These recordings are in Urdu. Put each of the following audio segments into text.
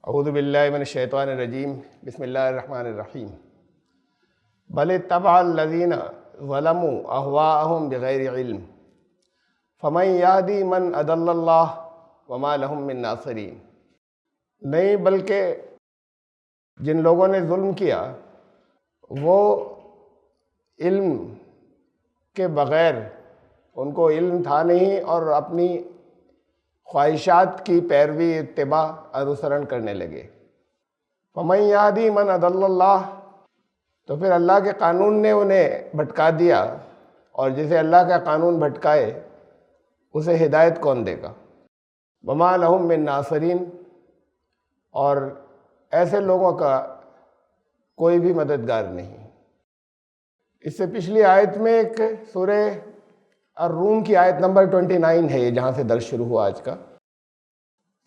اعوذ باللہ من الشیطان الرجیم بسم اللہ الرحمن الرحیم بل اتبع الذین ظلموا اہواءہم بغیر علم فمن یہدی من اضل اللہ وما لہم من ناصرین۔ نہیں بلکہ جن لوگوں نے ظلم کیا وہ علم کے بغیر، ان کو علم تھا نہیں اور اپنی خواہشات کی پیروی، اتباع، انوسرن کرنے لگے۔ فمن یہدی من اضل اللہ، تو پھر اللہ کے قانون نے انہیں بھٹکا دیا، اور جسے اللہ کا قانون بھٹکائے اسے ہدایت کون دے گا؟ وما لہم من ناصرین، اور ایسے لوگوں کا کوئی بھی مددگار نہیں۔ اس سے پچھلی آیت میں ایک سورہ الروم کی آیت نمبر 29 ہے، یہ جہاں سے درس شروع ہوا آج کا،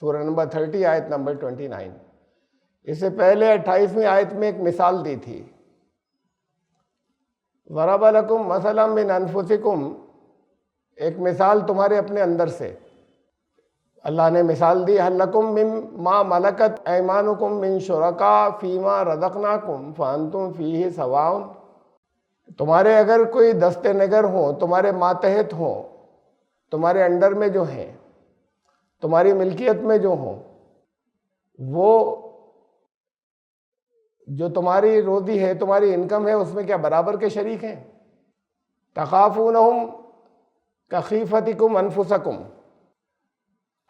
سورہ نمبر 30 آیت نمبر 29۔ اس سے پہلے 28ویں آیت میں ایک مثال دی تھی، ضرب لکم مثلا من انفسکم، ایک مثال تمہارے اپنے اندر سے۔ اللہ نے مثال دی، هل لکم مما ملکت ایمانکم من شرکاء فیما رزقناکم فانتم فیہ سواء، تمہارے اگر کوئی دست نگر ہوں، تمہارے ماتحت ہوں، تمہارے انڈر میں جو ہیں، تمہاری ملکیت میں جو ہوں، وہ جو تمہاری روزی ہے، تمہاری انکم ہے، اس میں کیا برابر کے شریک ہیں؟ تخافونہم کخیفتکم انفسکم،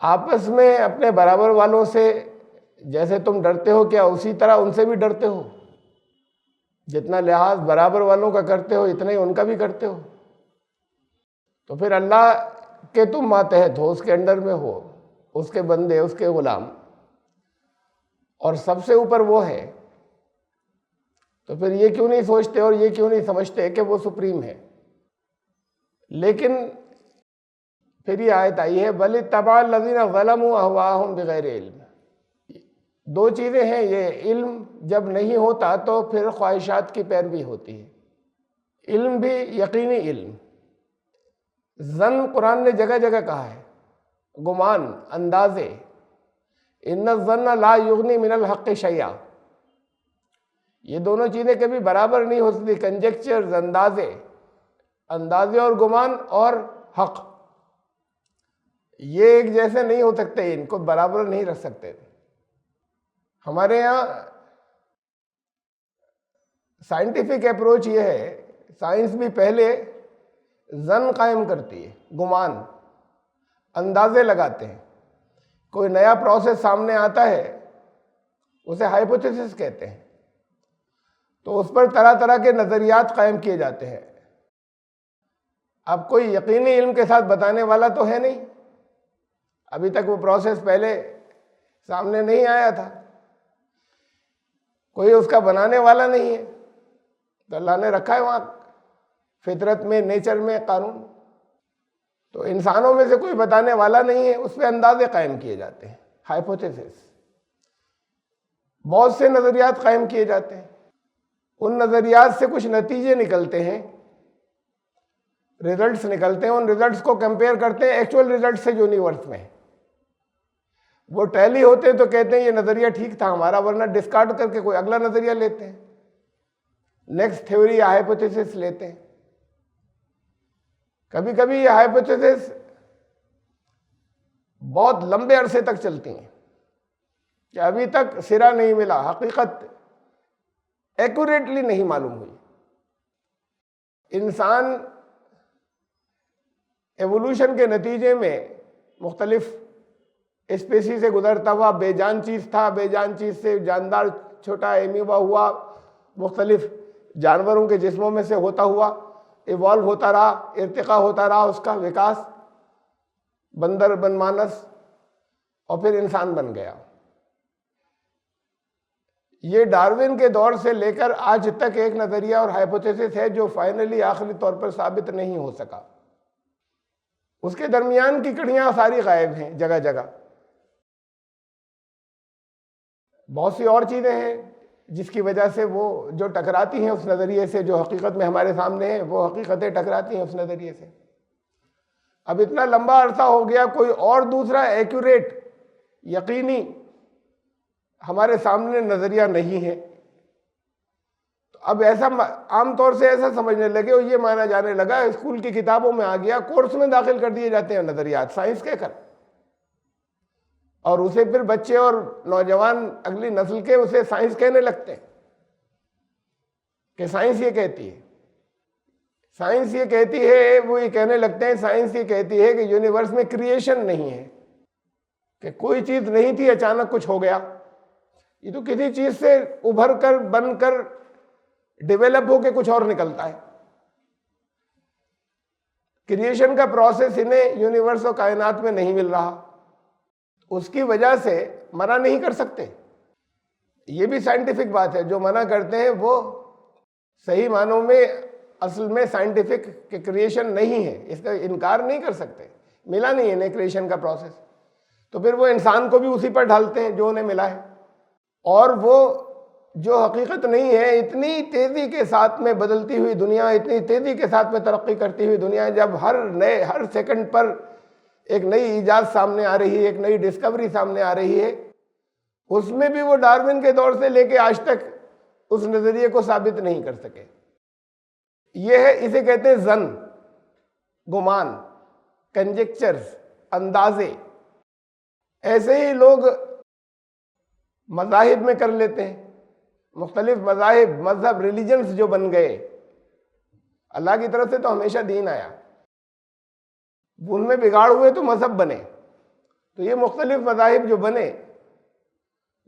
آپس میں اپنے برابر والوں سے جیسے تم ڈرتے ہو، کیا اسی طرح ان سے بھی ڈرتے ہو؟ جتنا لحاظ برابر والوں کا کرتے ہو اتنا ہی ان کا بھی کرتے ہو۔ تو پھر اللہ کے تم ماتحت ہو، اس کے انڈر میں ہو، اس کے بندے، اس کے غلام، اور سب سے اوپر وہ ہے، تو پھر یہ کیوں نہیں سوچتے اور یہ کیوں نہیں سمجھتے کہ وہ سپریم ہے؟ لیکن پھر یہ آیت آئی ہے، بل اتبع الذین ظلموا اہواءہم بغیر علم۔ دو چیزیں ہیں، یہ علم جب نہیں ہوتا تو پھر خواہشات کی پیروی ہوتی ہے، علم بھی یقینی علم۔ ظن قرآن نے جگہ جگہ کہا ہے، گمان، اندازے، ان الظن لا یغنی من الحق شیئا، یہ دونوں چیزیں کبھی برابر نہیں ہو سکتی۔ کنجیکچرز، اندازے اور گمان اور حق، یہ ایک جیسے نہیں ہو سکتے، ان کو برابر نہیں رکھ سکتے۔ ہمارے یہاں سائنٹیفک اپروچ یہ ہے، سائنس بھی پہلے ظن قائم کرتی ہے، گمان، اندازے لگاتے ہیں۔ کوئی نیا پروسیس سامنے آتا ہے اسے ہائپوتھیسس کہتے ہیں، تو اس پر طرح طرح کے نظریات قائم کیے جاتے ہیں۔ اب کوئی یقینی علم کے ساتھ بتانے والا تو ہے نہیں، ابھی تک وہ پروسیس پہلے سامنے نہیں آیا تھا، کوئی اس کا بنانے والا نہیں ہے، تو اللہ نے رکھا ہے وہاں فطرت میں، نیچر میں قانون، تو انسانوں میں سے کوئی بتانے والا نہیں ہے، اس پہ اندازے قائم کیے جاتے ہیں، ہائپوتھیسس، بہت سے نظریات قائم کیے جاتے ہیں، ان نظریات سے کچھ نتیجے نکلتے ہیں، ریزلٹس نکلتے ہیں، ان ریزلٹس کو کمپیئر کرتے ہیں ایکچوئل ریزلٹ سے جو یونیورس میں ہے، وہ ٹیلی ہوتے ہیں تو کہتے ہیں یہ نظریہ ٹھیک تھا ہمارا، ورنہ ڈسکارڈ کر کے کوئی اگلا نظریہ لیتے ہیں، نیکسٹ تھیوری یا ہائپوتھیسس لیتے ہیں۔ کبھی کبھی یہ ہائپوتھیسس بہت لمبے عرصے تک چلتی ہیں کہ ابھی تک سرا نہیں ملا، حقیقت ایکوریٹلی نہیں معلوم ہوئی۔ انسان ایوولوشن کے نتیجے میں مختلف اسپیسی سے گزرتا ہوا بے جان چیز تھا، بے جان چیز سے جاندار چھوٹا ایمیبا ہوا، مختلف جانوروں کے جسموں میں سے ہوتا ہوا ایوالو ہوتا رہا، ارتقا ہوتا رہا، اس کا وکاس، بندر بن مانس، اور پھر انسان بن گیا۔ یہ ڈارون کے دور سے لے کر آج تک ایک نظریہ اور ہائپوتھیسس ہے جو فائنلی آخری طور پر ثابت نہیں ہو سکا۔ اس کے درمیان کی کڑیاں ساری غائب ہیں جگہ جگہ۔ بہت سی اور چیزیں ہیں جس کی وجہ سے وہ جو ٹکراتی ہیں اس نظریے سے، جو حقیقت میں ہمارے سامنے ہیں، وہ حقیقتیں ٹکراتی ہیں اس نظریے سے۔ اب اتنا لمبا عرصہ ہو گیا، کوئی اور دوسرا ایکوریٹ، یقینی ہمارے سامنے نظریہ نہیں ہے، تو اب ایسا عام طور سے ایسا سمجھنے لگے اور یہ مانا جانے لگا، اسکول کی کتابوں میں آ گیا، کورس میں داخل کر دیے جاتے ہیں نظریات سائنس کہہ کر، اور اسے پھر بچے اور نوجوان اگلی نسل کے اسے سائنس کہنے لگتے ہیں کہ سائنس یہ کہتی ہے، سائنس یہ کہتی ہے، وہ یہ کہنے لگتے ہیں سائنس یہ کہتی ہے کہ یونیورس میں کریشن نہیں ہے، کہ کوئی چیز نہیں تھی اچانک کچھ ہو گیا، یہ تو کسی چیز سے ابھر کر بن کر ڈیولپ ہو کے کچھ اور نکلتا ہے۔ کریشن کا پروسیس انہیں یونیورس و کائنات میں نہیں مل رہا، اس کی وجہ سے منع نہیں کر سکتے۔ یہ بھی سائنٹیفک بات ہے، جو منع کرتے ہیں وہ صحیح معنوں میں اصل میں سائنٹیفک کہ کریشن نہیں ہے، اس کا انکار نہیں کر سکتے، ملا نہیں انہیں کریشن کا پروسیس، تو پھر وہ انسان کو بھی اسی پر ڈھالتے ہیں جو انہیں ملا ہے، اور وہ جو حقیقت نہیں ہے، اتنی تیزی کے ساتھ میں بدلتی ہوئی دنیا، اتنی تیزی کے ساتھ میں ترقی کرتی ہوئی دنیا، جب ہر سیکنڈ پر ایک نئی ایجاد سامنے آ رہی ہے، ایک نئی ڈسکوری سامنے آ رہی ہے، اس میں بھی وہ ڈارون کے دور سے لے کے آج تک اس نظریے کو ثابت نہیں کر سکے۔ یہ ہے، اسے کہتے ہیں ظن، گمان، کنجیکچرز، اندازے۔ ایسے ہی لوگ مذاہب میں کر لیتے ہیں، مختلف مذہب ریلیجنز جو بن گئے، اللہ کی طرف سے تو ہمیشہ دین آیا، ان میں بگاڑ ہوئے تو مذہب بنے، تو یہ مختلف مذاہب جو بنے،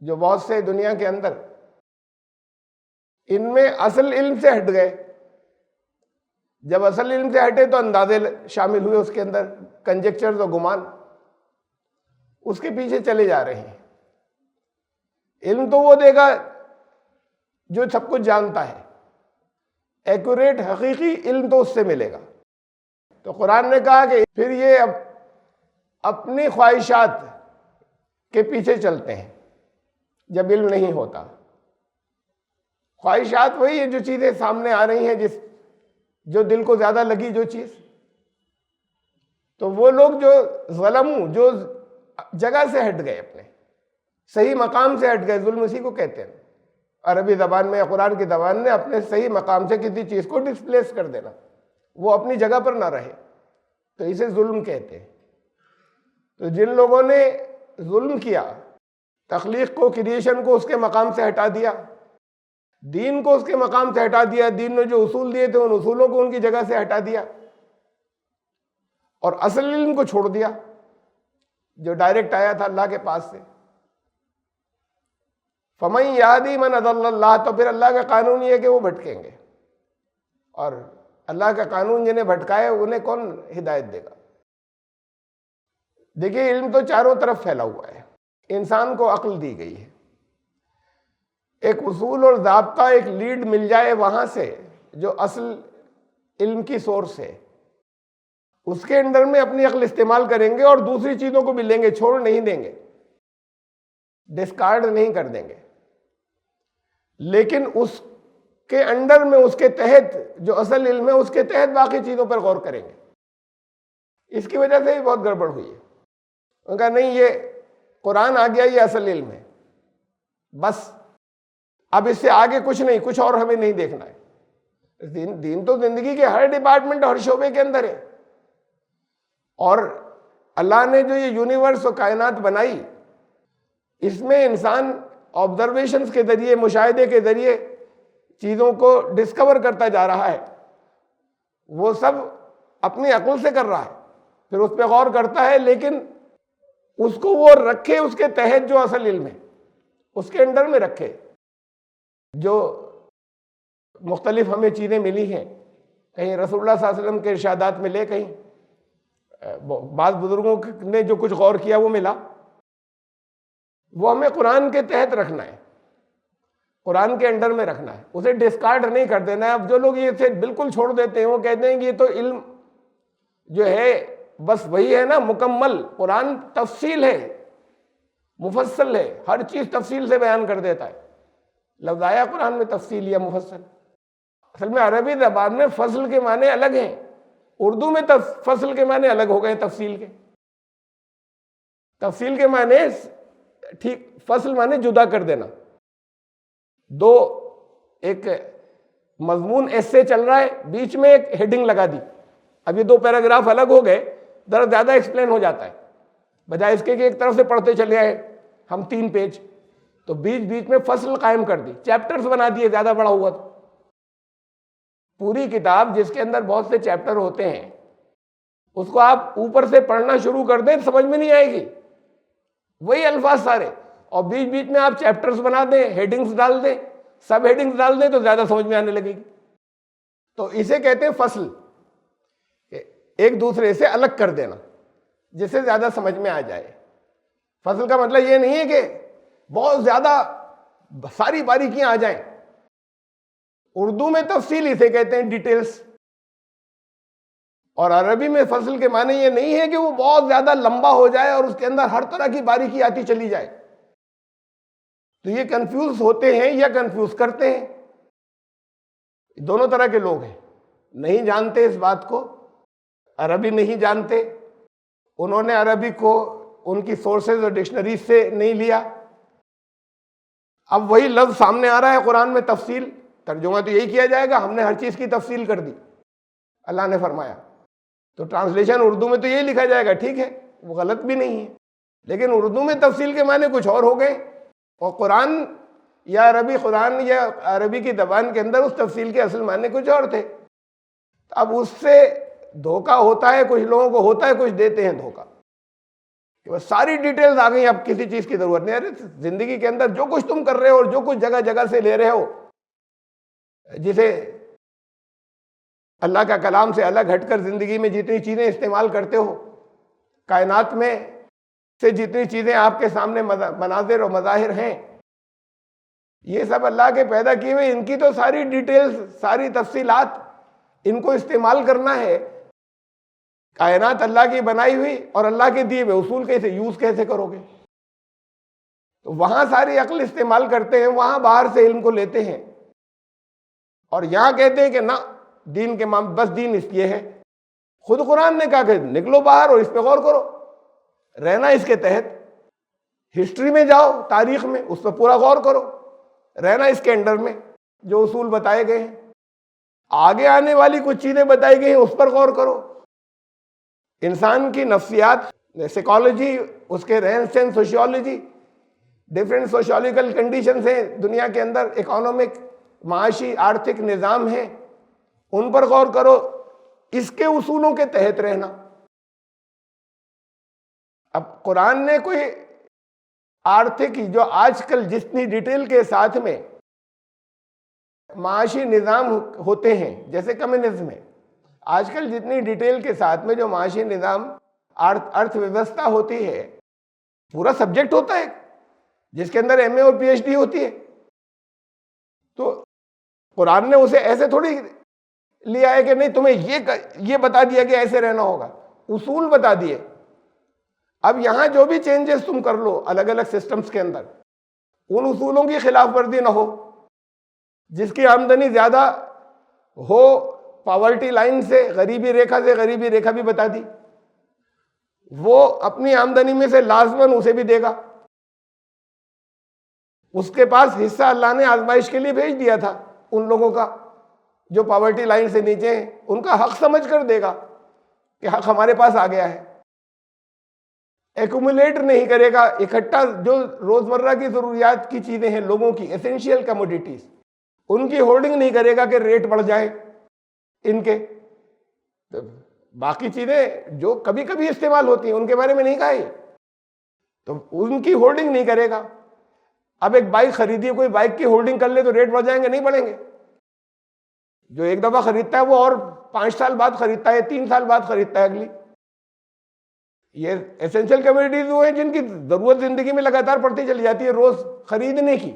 جو بہت سے دنیا کے اندر، ان میں اصل علم سے ہٹ گئے۔ جب اصل علم سے ہٹے تو اندازے شامل ہوئے اس کے اندر، کنجیکچرز و گمان، اس کے پیچھے چلے جا رہے ہیں۔ علم تو وہ دے گا جو سب کچھ جانتا ہے، ایکوریٹ حقیقی علم تو اس سے ملے گا۔ تو قرآن نے کہا کہ پھر یہ اپنی خواہشات کے پیچھے چلتے ہیں جب علم نہیں ہوتا۔ خواہشات وہی ہیں جو چیزیں سامنے آ رہی ہیں، جو دل کو زیادہ لگی جو چیز، تو وہ لوگ جو ظلموں، جو جگہ سے ہٹ گئے، اپنے صحیح مقام سے ہٹ گئے، ظلم اسی کو کہتے ہیں عربی زبان میں یا قرآن کی زبان میں، اپنے صحیح مقام سے کسی چیز کو ڈسپلیس کر دینا، وہ اپنی جگہ پر نہ رہے، تو اسے ظلم کہتے ہیں۔ تو جن لوگوں نے ظلم کیا، تخلیق کو، کریشن کو اس کے مقام سے ہٹا دیا، دین کو اس کے مقام سے ہٹا دیا، دین نے جو اصول دیے تھے ان اصولوں کو ان کی جگہ سے ہٹا دیا، اور اصل علم کو چھوڑ دیا جو ڈائریکٹ آیا تھا اللہ کے پاس سے۔ فَمَن يَهْدِ مَنْ أَضَلَّ اللَّهُ، تو پھر اللہ کا قانون یہ ہے کہ وہ بھٹکیں گے، اور اللہ کا قانون جنہیں بھٹکائے انہیں کون ہدایت دے گا؟ دیکھیے، علم تو چاروں طرف پھیلا ہوا ہے، انسان کو عقل دی گئی ہے، ایک اصول اور ضابطہ، ایک لیڈ مل جائے وہاں سے جو اصل علم کی سورس ہے، اس کے اندر میں اپنی عقل استعمال کریں گے اور دوسری چیزوں کو بھی لیں گے، چھوڑ نہیں دیں گے، ڈسکارڈ نہیں کر دیں گے، لیکن اس کے انڈر میں، اس کے تحت جو اصل علم ہے، اس کے تحت باقی چیزوں پر غور کریں گے۔ اس کی وجہ سے ہی بہت گڑبڑ ہوئی ہے۔ انہوں نے کہا نہیں، یہ قرآن آ گیا، یہ اصل علم ہے، بس اب اس سے آگے کچھ نہیں، کچھ اور ہمیں نہیں دیکھنا ہے۔ دین تو زندگی کے ہر ڈپارٹمنٹ، ہر شعبے کے اندر ہے، اور اللہ نے جو یہ یونیورس و کائنات بنائی، اس میں انسان آبزرویشنز کے ذریعے، مشاہدے کے ذریعے چیزوں کو ڈسکور کرتا جا رہا ہے، وہ سب اپنی عقل سے کر رہا ہے، پھر اس پہ غور کرتا ہے، لیکن اس کو وہ رکھے اس کے تحت جو اصل علم ہے، اس کے انڈر میں رکھے۔ جو مختلف ہمیں چیزیں ملی ہیں، کہیں رسول اللہ صلی اللہ علیہ وسلم کے ارشادات ملے، کہیں بعض بزرگوں نے جو کچھ غور کیا وہ ملا، وہ ہمیں قرآن کے تحت رکھنا ہے، قرآن کے انڈر میں رکھنا ہے، اسے ڈسکارڈ نہیں کر دینا ہے۔ اب جو لوگ یہ سے بالکل چھوڑ دیتے ہیں، وہ کہتے ہیں کہ یہ تو علم جو ہے بس وہی ہے نا مکمل، قرآن تفصیل ہے، مفصل ہے، ہر چیز تفصیل سے بیان کر دیتا ہے۔ لفظ آیا قرآن میں تفصیل یا مفصل، اصل میں عربی زبان میں فصل کے معنی الگ ہیں، اردو میں فصل کے معنی الگ ہو گئے، تفصیل کے معنی ٹھیک فصل مانے جدا کر دینا. دو ایک مضمون ایسے چل رہا ہے, بیچ میں ایک ہیڈنگ لگا دی, اب یہ 2 پیراگراف الگ ہو گئے, ذرا زیادہ ایکسپلین ہو جاتا ہے, بجائے اس کے کہ ایک طرف سے پڑھتے چلے آئے ہم 3 پیج, تو بیچ بیچ میں فصل قائم کر دی, چیپٹرز بنا دیے زیادہ بڑا ہوا تو. پوری کتاب جس کے اندر بہت سے چیپٹر ہوتے ہیں, اس کو آپ اوپر سے پڑھنا شروع کر دیں سمجھ میں نہیں آئے گی, وہی الفاظ سارے, اور بیچ بیچ میں آپ چیپٹرز بنا دیں, ہیڈنگز ڈال دیں, سب ہیڈنگز ڈال دیں تو زیادہ سمجھ میں آنے لگے گی. تو اسے کہتے ہیں فصل, ایک دوسرے سے الگ کر دینا جس سے زیادہ سمجھ میں آ جائے. فصل کا مطلب یہ نہیں ہے کہ بہت زیادہ ساری باریکیاں آ جائیں. اردو میں تفصیل اسے کہتے ہیں ڈیٹیلز, اور عربی میں فصل کے معنی یہ نہیں ہے کہ وہ بہت زیادہ لمبا ہو جائے اور اس کے اندر ہر طرح کی باریکی آتی چلی جائے. تو یہ کنفیوز ہوتے ہیں یا کنفیوز کرتے ہیں, دونوں طرح کے لوگ ہیں. نہیں جانتے اس بات کو, عربی نہیں جانتے, انہوں نے عربی کو ان کی سورسز اور ڈکشنریز سے نہیں لیا. اب وہی لفظ سامنے آ رہا ہے قرآن میں تفصیل, ترجمہ تو یہی کیا جائے گا, ہم نے ہر چیز کی تفصیل کر دی, اللہ نے فرمایا. تو ٹرانسلیشن اردو میں تو یہی لکھا جائے گا, ٹھیک ہے, وہ غلط بھی نہیں ہے, لیکن اردو میں تفصیل کے معنی کچھ اور ہو گئے, اور قرآن یا عربی قرآن یا عربی کی زبان کے اندر اس تفصیل کے اصل معنی کچھ اور تھے. اب اس سے دھوکہ ہوتا ہے, کچھ لوگوں کو ہوتا ہے, کچھ دیتے ہیں دھوکہ کہ بس ساری ڈیٹیلز آ گئی, اب کسی چیز کی ضرورت نہیں. ارے زندگی کے اندر جو کچھ تم کر رہے ہو اور جو کچھ جگہ جگہ سے لے رہے ہو, جسے اللہ کا کلام سے الگ ہٹ کر زندگی میں جتنی چیزیں استعمال کرتے ہو, کائنات میں سے جتنی چیزیں آپ کے سامنے مناظر اور مظاہر ہیں, یہ سب اللہ کے پیدا کیے ہوئے, ان کی تو ساری ڈیٹیلز, ساری تفصیلات, ان کو استعمال کرنا ہے. کائنات اللہ کی بنائی ہوئی اور اللہ کے دیے ہوئے اصول کیسے یوز کیسے کرو گے, تو وہاں ساری عقل استعمال کرتے ہیں, وہاں باہر سے علم کو لیتے ہیں, اور یہاں کہتے ہیں کہ نہ دین کے بس دین اس لیے ہے. خود قرآن نے کہا کہ نکلو باہر اور اس پہ غور کرو, رہنا اس کے تحت, ہسٹری میں جاؤ, تاریخ میں, اس پہ پورا غور کرو, رہنا اس کے انڈر میں جو اصول بتائے گئے ہیں. آگے آنے والی کچھ چیزیں بتائی گئی ہیں, اس پر غور کرو. انسان کی نفسیات, سائیکالوجی, اس کے رہن سہن, سوشیولوجی, ڈفرینٹ سوشیولوجیکل کنڈیشنز ہیں دنیا کے اندر, اکانومک, معاشی, آرتھک نظام ہیں, ان پر غور کرو, اس کے اصولوں کے تحت رہنا. اب قرآن نے کوئی آرتھک, جو آج کل جتنی ڈیٹیل کے ساتھ میں معاشی نظام ہوتے ہیں, جیسے کمیونزم ہے, آج کل جتنی ڈیٹیل کے ساتھ میں جو معاشی نظام, ارتھ ویوستھا ہوتی ہے, پورا سبجیکٹ ہوتا ہے جس کے اندر ایم اے اور پی ایچ ڈی ہوتی ہے. تو قرآن نے اسے ایسے تھوڑی لیا ہے کہ نہیں تمہیں یہ بتا دیا کہ ایسے رہنا ہوگا, اصول بتا دیے. اب یہاں جو بھی چینجز تم کر لو الگ الگ سسٹمز کے اندر, ان اصولوں کی خلاف ورزی نہ ہو. جس کی آمدنی زیادہ ہو, پاورٹی لائن سے, غریبی ریکھا سے غریبی ریکھا بھی بتا دی, وہ اپنی آمدنی میں سے لازماً اسے بھی دے گا. اس کے پاس حصہ اللہ نے آزمائش کے لیے بھیج دیا تھا, ان لوگوں کا جو پاورٹی لائن سے نیچے ہیں, ان کا حق سمجھ کر دے گا کہ حق ہمارے پاس آ گیا ہے. ایکومولیٹ نہیں کرے گا, اکٹھا جو روزمرہ کی ضروریات کی چیزیں ہیں لوگوں کی, ایسینشیل کموڈیٹیز, ان کی ہولڈنگ نہیں کرے گا کہ ریٹ بڑھ جائے ان کے. باقی چیزیں جو کبھی کبھی استعمال ہوتی ہیں ان کے بارے میں نہیں کہا, تو ان کی ہولڈنگ نہیں کرے گا. اب ایک بائک خریدی, کوئی بائک کی ہولڈنگ کر لے تو ریٹ بڑھ جائیں گے, نہیں بڑھیں گے. جو ایک دفعہ خریدتا ہے وہ اور 5 سال بعد خریدتا ہے, 3 سال بعد خریدتا ہے اگلی. یہ ایسینشیل کمیونٹیز وہ ہیں جن کی ضرورت زندگی میں لگاتار پڑتی چلی جاتی ہے روز خریدنے کی.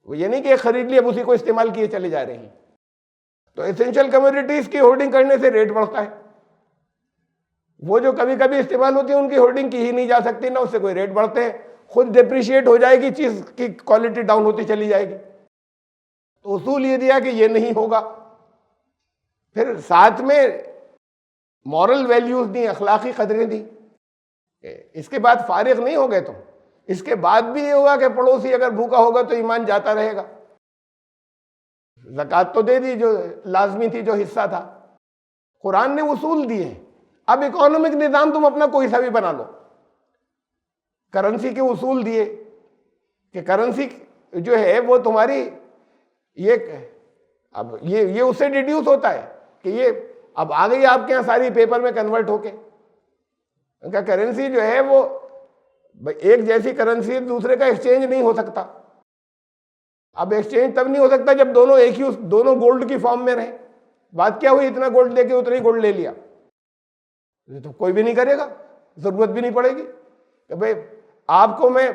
وہ یہ نہیں کہ ایک خرید لی اب اسی کو استعمال کیے چلے جا رہے ہیں. تو ایسینشیل کمیونٹیز کی ہولڈنگ کرنے سے ریٹ بڑھتا ہے. وہ جو کبھی کبھی استعمال ہوتی ہیں ان کی ہولڈنگ کی ہی نہیں جا سکتی, نہ اس سے کوئی ریٹ بڑھتے ہیں, خود ڈیپریشیٹ ہو جائے گی, چیز کی کوالٹی ڈاؤن ہوتی چلی جائے گی. تو اصول یہ دیا کہ یہ نہیں ہوگا. پھر ساتھ میں مورل ویلیوز دی, اخلاقی قدریں دی. اس کے بعد فارغ نہیں ہو گئے تم, اس کے بعد بھی یہ ہوگا کہ پڑوسی اگر بھوکا ہوگا تو ایمان جاتا رہے گا. زکوٰۃ تو دے دی جو لازمی تھی، جو حصہ تھا. قرآن نے اصول دیے ہیں. اب اکانومک نظام تم اپنا کوئی سا بھی بنا لو. کرنسی کے اصول دیے کہ کرنسی جو ہے وہ تمہاری اب یہ اس سے ڈیڈیوس ہوتا ہے کہ یہ اب آ گئی آپ کے یہاں ساری پیپر میں کنورٹ ہو کے. ان کا کرنسی جو ہے وہ ایک جیسی کرنسی دوسرے کا ایکسچینج نہیں ہو سکتا. اب ایکسچینج تب نہیں ہو سکتا جب دونوں ایک ہی دونوں گولڈ کی فارم میں رہیں. بات کیا ہوئی، اتنا گولڈ لے کے اتنا ہی گولڈ لے لیا، یہ تو کوئی بھی نہیں کرے گا، ضرورت بھی نہیں پڑے گی کہ بھئی آپ کو میں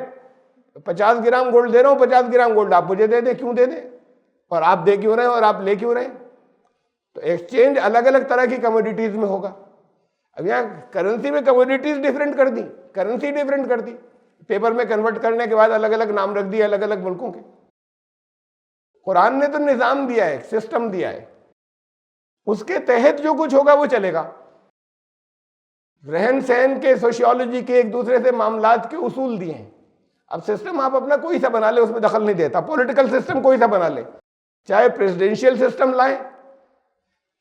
50 گرام گولڈ دے رہا ہوں، 50 گرام گولڈ آپ مجھے دے دیں. کیوں دے دیں؟ اور آپ دے کیوں رہے ہیں اور آپ لے کیوں رہے ہیں؟ تو ایکسچینج الگ الگ طرح کی کموڈیٹیز میں ہوگا. اب یہاں کرنسی میں کموڈیٹیز ڈیفرنٹ کر دی، کرنسی ڈیفرنٹ کر دی، پیپر میں کنورٹ کرنے کے بعد الگ الگ نام رکھ دیے الگ الگ ملکوں کے. قرآن نے تو نظام دیا ہے، سسٹم دیا ہے، اس کے تحت جو کچھ ہوگا وہ چلے گا. رہن سہن کے، سوشیولوجی کے، ایک دوسرے سے معاملات کے اصول دیے ہیں. اب سسٹم آپ اپنا کوئی سا بنا لے، اس میں دخل نہیں دیتا. پولیٹیکل سسٹم کوئی سا بنا لے، چاہے پریزیڈنشیل سسٹم لائیں،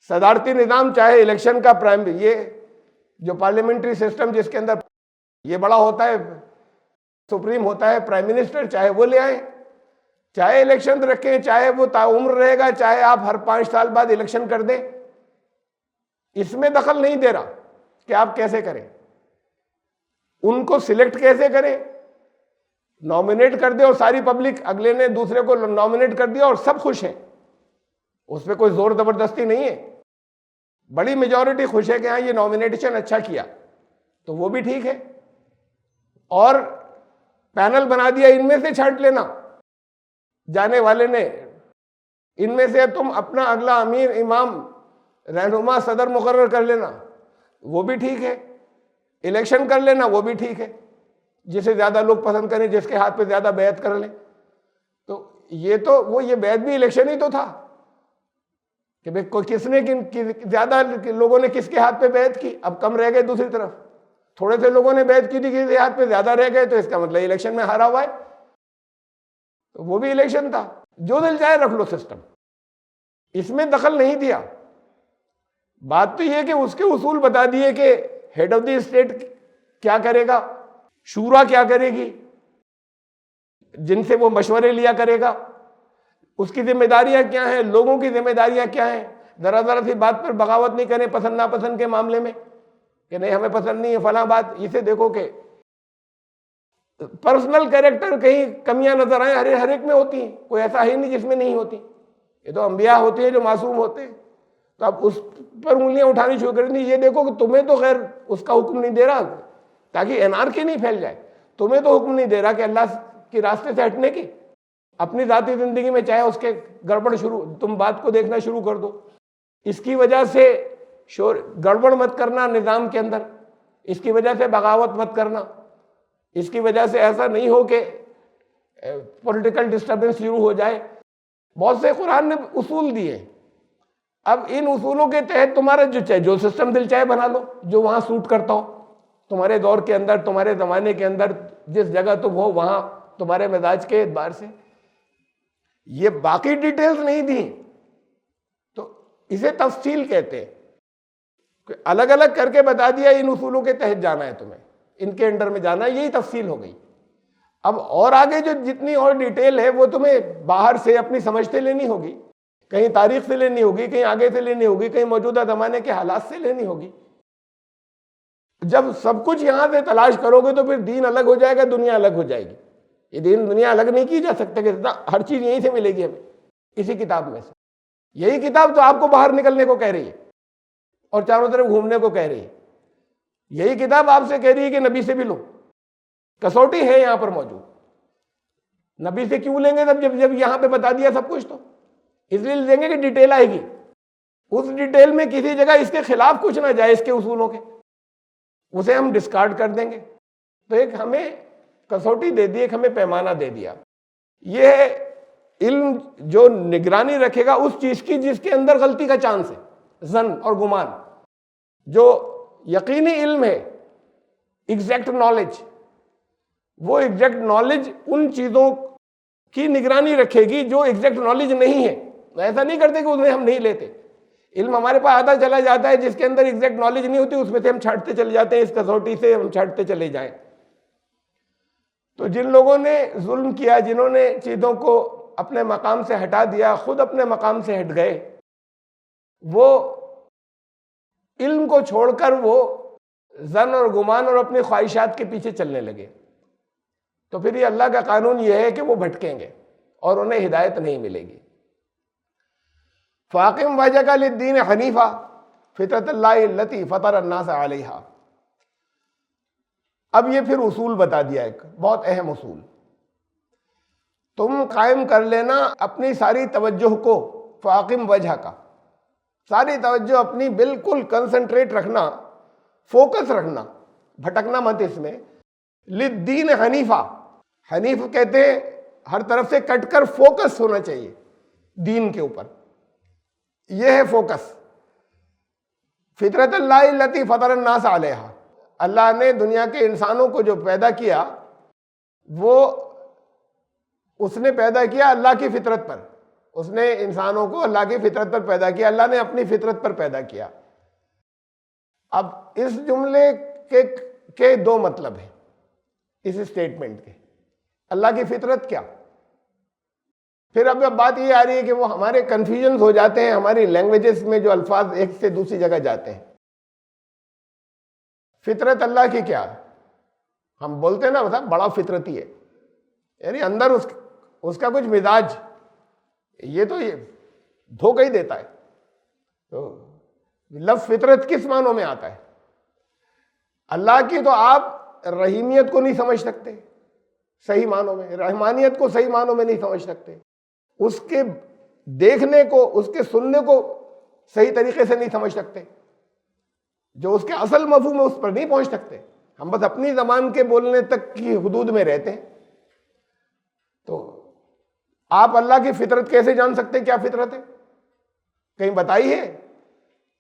صدارتی نظام، چاہے الیکشن کا یہ جو پارلیمنٹری سسٹم جس کے اندر یہ بڑا ہوتا ہے، سپریم ہوتا ہے پرائم منسٹر، چاہے وہ لے آئیں. چاہے الیکشن رکھیں، چاہے وہ تعمر رہے گا، چاہے آپ ہر 5 سال بعد الیکشن کر دیں، اس میں دخل نہیں دے رہا کہ آپ کیسے کریں، ان کو سلیکٹ کیسے کریں. نامنیٹ کر دے اور ساری پبلک، اگلے نے دوسرے کو نامنیٹ کر دیا اور سب خوش ہیں، اس پہ کوئی زور زبردستی نہیں ہے. بڑی میجورٹی خوش ہے کہ ہاں یہ نامنیٹیشن اچھا کیا، تو وہ بھی ٹھیک ہے. اور پینل بنا دیا، ان میں سے چھانٹ لینا جانے والے نے، ان میں سے تم اپنا اگلا امیر، امام، رہنما، صدر مقرر کر لینا، وہ بھی ٹھیک ہے. الیکشن کر لینا، وہ بھی ٹھیک ہے، جسے زیادہ لوگ پسند کریں، جس کے ہاتھ پہ زیادہ بیعت کر لیں. تو یہ بیعت بھی الیکشن ہی تو تھا کہ کس نے زیادہ لوگوں نے کس کے ہاتھ پہ بیعت کی. اب کم رہ گئے، دوسری طرف تھوڑے سے لوگوں نے بیعت کی تھی، کسی کے ہاتھ پہ زیادہ رہ گئے، تو اس کا مطلب الیکشن میں ہارا ہوا ہے. تو وہ بھی الیکشن تھا. جو دل چاہے رکھ لو سسٹم، اس میں دخل نہیں دیا. بات تو یہ کہ اس کے اصول بتا دیے کہ ہیڈ آف دی اسٹیٹ کیا کرے گا، شورا کیا کرے گی، جن سے وہ مشورے لیا کرے گا، اس کی ذمہ داریاں کیا ہیں، لوگوں کی ذمہ داریاں کیا ہیں. ذرا ذرا سی بات پر بغاوت نہیں کریں پسند ناپسند کے معاملے میں کہ نہیں ہمیں پسند نہیں ہے فلاں بات. اسے دیکھو کہ پرسنل کیریکٹر کہیں کمیاں نظر آئیں، ہر ایک میں ہوتی ہیں، کوئی ایسا ہے نہیں جس میں نہیں ہوتی. یہ تو انبیاء ہوتے ہیں جو معصوم ہوتے ہیں. تو اب اس پر انگلیاں اٹھانی شروع کر دیں. یہ دیکھو کہ تمہیں تو خیر اس کا حکم نہیں دے رہا تاکہ انارکی نہیں پھیل جائے، تمہیں تو حکم نہیں دے رہا کہ اللہ کے راستے سے ہٹنے کی. اپنی ذاتی زندگی میں چاہے اس کے گڑبڑ تم بات کو دیکھنا شروع کر دو، اس کی وجہ سے گڑبڑ مت کرنا نظام کے اندر، اس کی وجہ سے بغاوت مت کرنا، اس کی وجہ سے ایسا نہیں ہو کہ پولیٹیکل ڈسٹربنس شروع ہو جائے. بہت سے قرآن نے اصول دیے. اب ان اصولوں کے تحت تمہارا جو سسٹم دل چاہے بنا لو، جو وہاں سوٹ کرتا ہو تمہارے دور کے اندر، تمہارے زمانے کے اندر، جس جگہ تم ہو وہاں تمہارے مزاج کے اعتبار سے. یہ باقی ڈیٹیلز نہیں دی تو اسے تفصیل کہتے ہیں کہ الگ الگ کر کے بتا دیا ان اصولوں کے تحت جانا ہے تمہیں، ان کے انڈر میں جانا ہے، یہی تفصیل ہو گئی. اب اور آگے جو جتنی اور ڈیٹیل ہے وہ تمہیں باہر سے اپنی سمجھ سے لینی ہوگی، کہیں تاریخ سے لینی ہوگی، کہیں آگے سے لینی ہوگی، کہیں موجودہ زمانے کے حالات سے لینی ہوگی. جب سب کچھ یہاں سے تلاش کرو گے تو پھر دین الگ ہو جائے گا، دنیا الگ ہو جائے گی. یہ دین دنیا الگ نہیں کی جا سکتا کہ ہر چیز یہیں سے ملے گی ہمیں اسی کتاب میں سے. یہی کتاب تو آپ کو باہر نکلنے کو کہہ رہی ہے اور چاروں طرف گھومنے کو کہہ رہی ہے. یہی کتاب آپ سے کہہ رہی ہے کہ نبی سے بھی لو. کسوٹی ہے یہاں پر موجود. نبی سے کیوں لیں گے جب یہاں پہ بتا دیا سب کچھ؟ تو اس لیے لیں گے کہ ڈیٹیل آئے گی، اس ڈیٹیل میں کسی جگہ اس کے خلاف کچھ نہ جائے، اس کے اصولوں کے، اسے ہم ڈسکارڈ کر دیں گے. تو ایک ہمیں کسوٹی دے دی، ایک ہمیں پیمانہ دے دیا. یہ علم جو نگرانی رکھے گا اس چیز کی جس کے اندر غلطی کا چانس ہے، ظن اور گمان. جو یقینی علم ہے، ایگزیکٹ نالج، وہ ایگزیکٹ نالج ان چیزوں کی نگرانی رکھے گی جو ایگزیکٹ نالج نہیں ہے. ایسا نہیں کرتے کہ انہیں ہم نہیں لیتے. علم ہمارے پاس آتا چلا جاتا ہے، جس کے اندر ایگزیکٹ نالج نہیں ہوتی اس میں سے ہم چھاٹتے چلے جاتے ہیں، اس کسوٹی سے ہم چھاٹتے چلے جائیں. تو جن لوگوں نے ظلم کیا، جنہوں نے چیزوں کو اپنے مقام سے ہٹا دیا، خود اپنے مقام سے ہٹ گئے، وہ علم کو چھوڑ کر وہ ظن اور گمان اور اپنی خواہشات کے پیچھے چلنے لگے. تو پھر یہ اللہ کا قانون یہ ہے کہ وہ بھٹکیں گے اور انہیں ہدایت نہیں ملے گی. فاقم وجہک للدین حنیفا فطرۃ اللہ التی فطر الناس علیہا. اب یہ پھر اصول بتا دیا، ایک بہت اہم اصول. تم قائم کر لینا اپنی ساری توجہ کو، فاقم وجہ کا، ساری توجہ اپنی بالکل کنسنٹریٹ رکھنا، فوکس رکھنا، بھٹکنا مت اس میں. للدین حنیفا، حنیف کہتے ہیں ہر طرف سے کٹ کر فوکس ہونا چاہیے دین کے اوپر. یہ ہے فوکس. فطرت اللہ التی فطر الناس علیہا، اللہ نے دنیا کے انسانوں کو جو پیدا کیا وہ اس نے پیدا کیا اللہ کی فطرت پر. اس نے انسانوں کو اللہ کی فطرت پر پیدا کیا، اللہ نے اپنی فطرت پر پیدا کیا. اب اس جملے کے دو مطلب ہیں اس اسٹیٹمنٹ کے. اللہ کی فطرت کیا؟ پھر اب بات یہ آ رہی ہے کہ وہ ہمارے کنفیوژنز ہو جاتے ہیں ہماری لینگویجز میں، جو الفاظ ایک سے دوسری جگہ جاتے ہیں. فطرت اللہ کی کیا ہے؟ ہم بولتے ہیں نا مطلب بڑا فطرتی ہے، یعنی اندر اس کا کچھ مزاج، یہ تو یہ دھوکہ ہی دیتا ہے. تو لفظ فطرت کس معنوں میں آتا ہے؟ اللہ کی تو آپ رحیمیت کو نہیں سمجھ سکتے صحیح معنوں میں، رحمانیت کو صحیح معنوں میں نہیں سمجھ سکتے، اس کے دیکھنے کو، اس کے سننے کو صحیح طریقے سے نہیں سمجھ سکتے، جو اس کے اصل مفہوم ہے اس پر نہیں پہنچ سکتے. ہم بس اپنی زبان کے بولنے تک کی حدود میں رہتے ہیں. تو آپ اللہ کی فطرت کیسے جان سکتے کیا فطرت ہے؟ کہیں بتائی ہے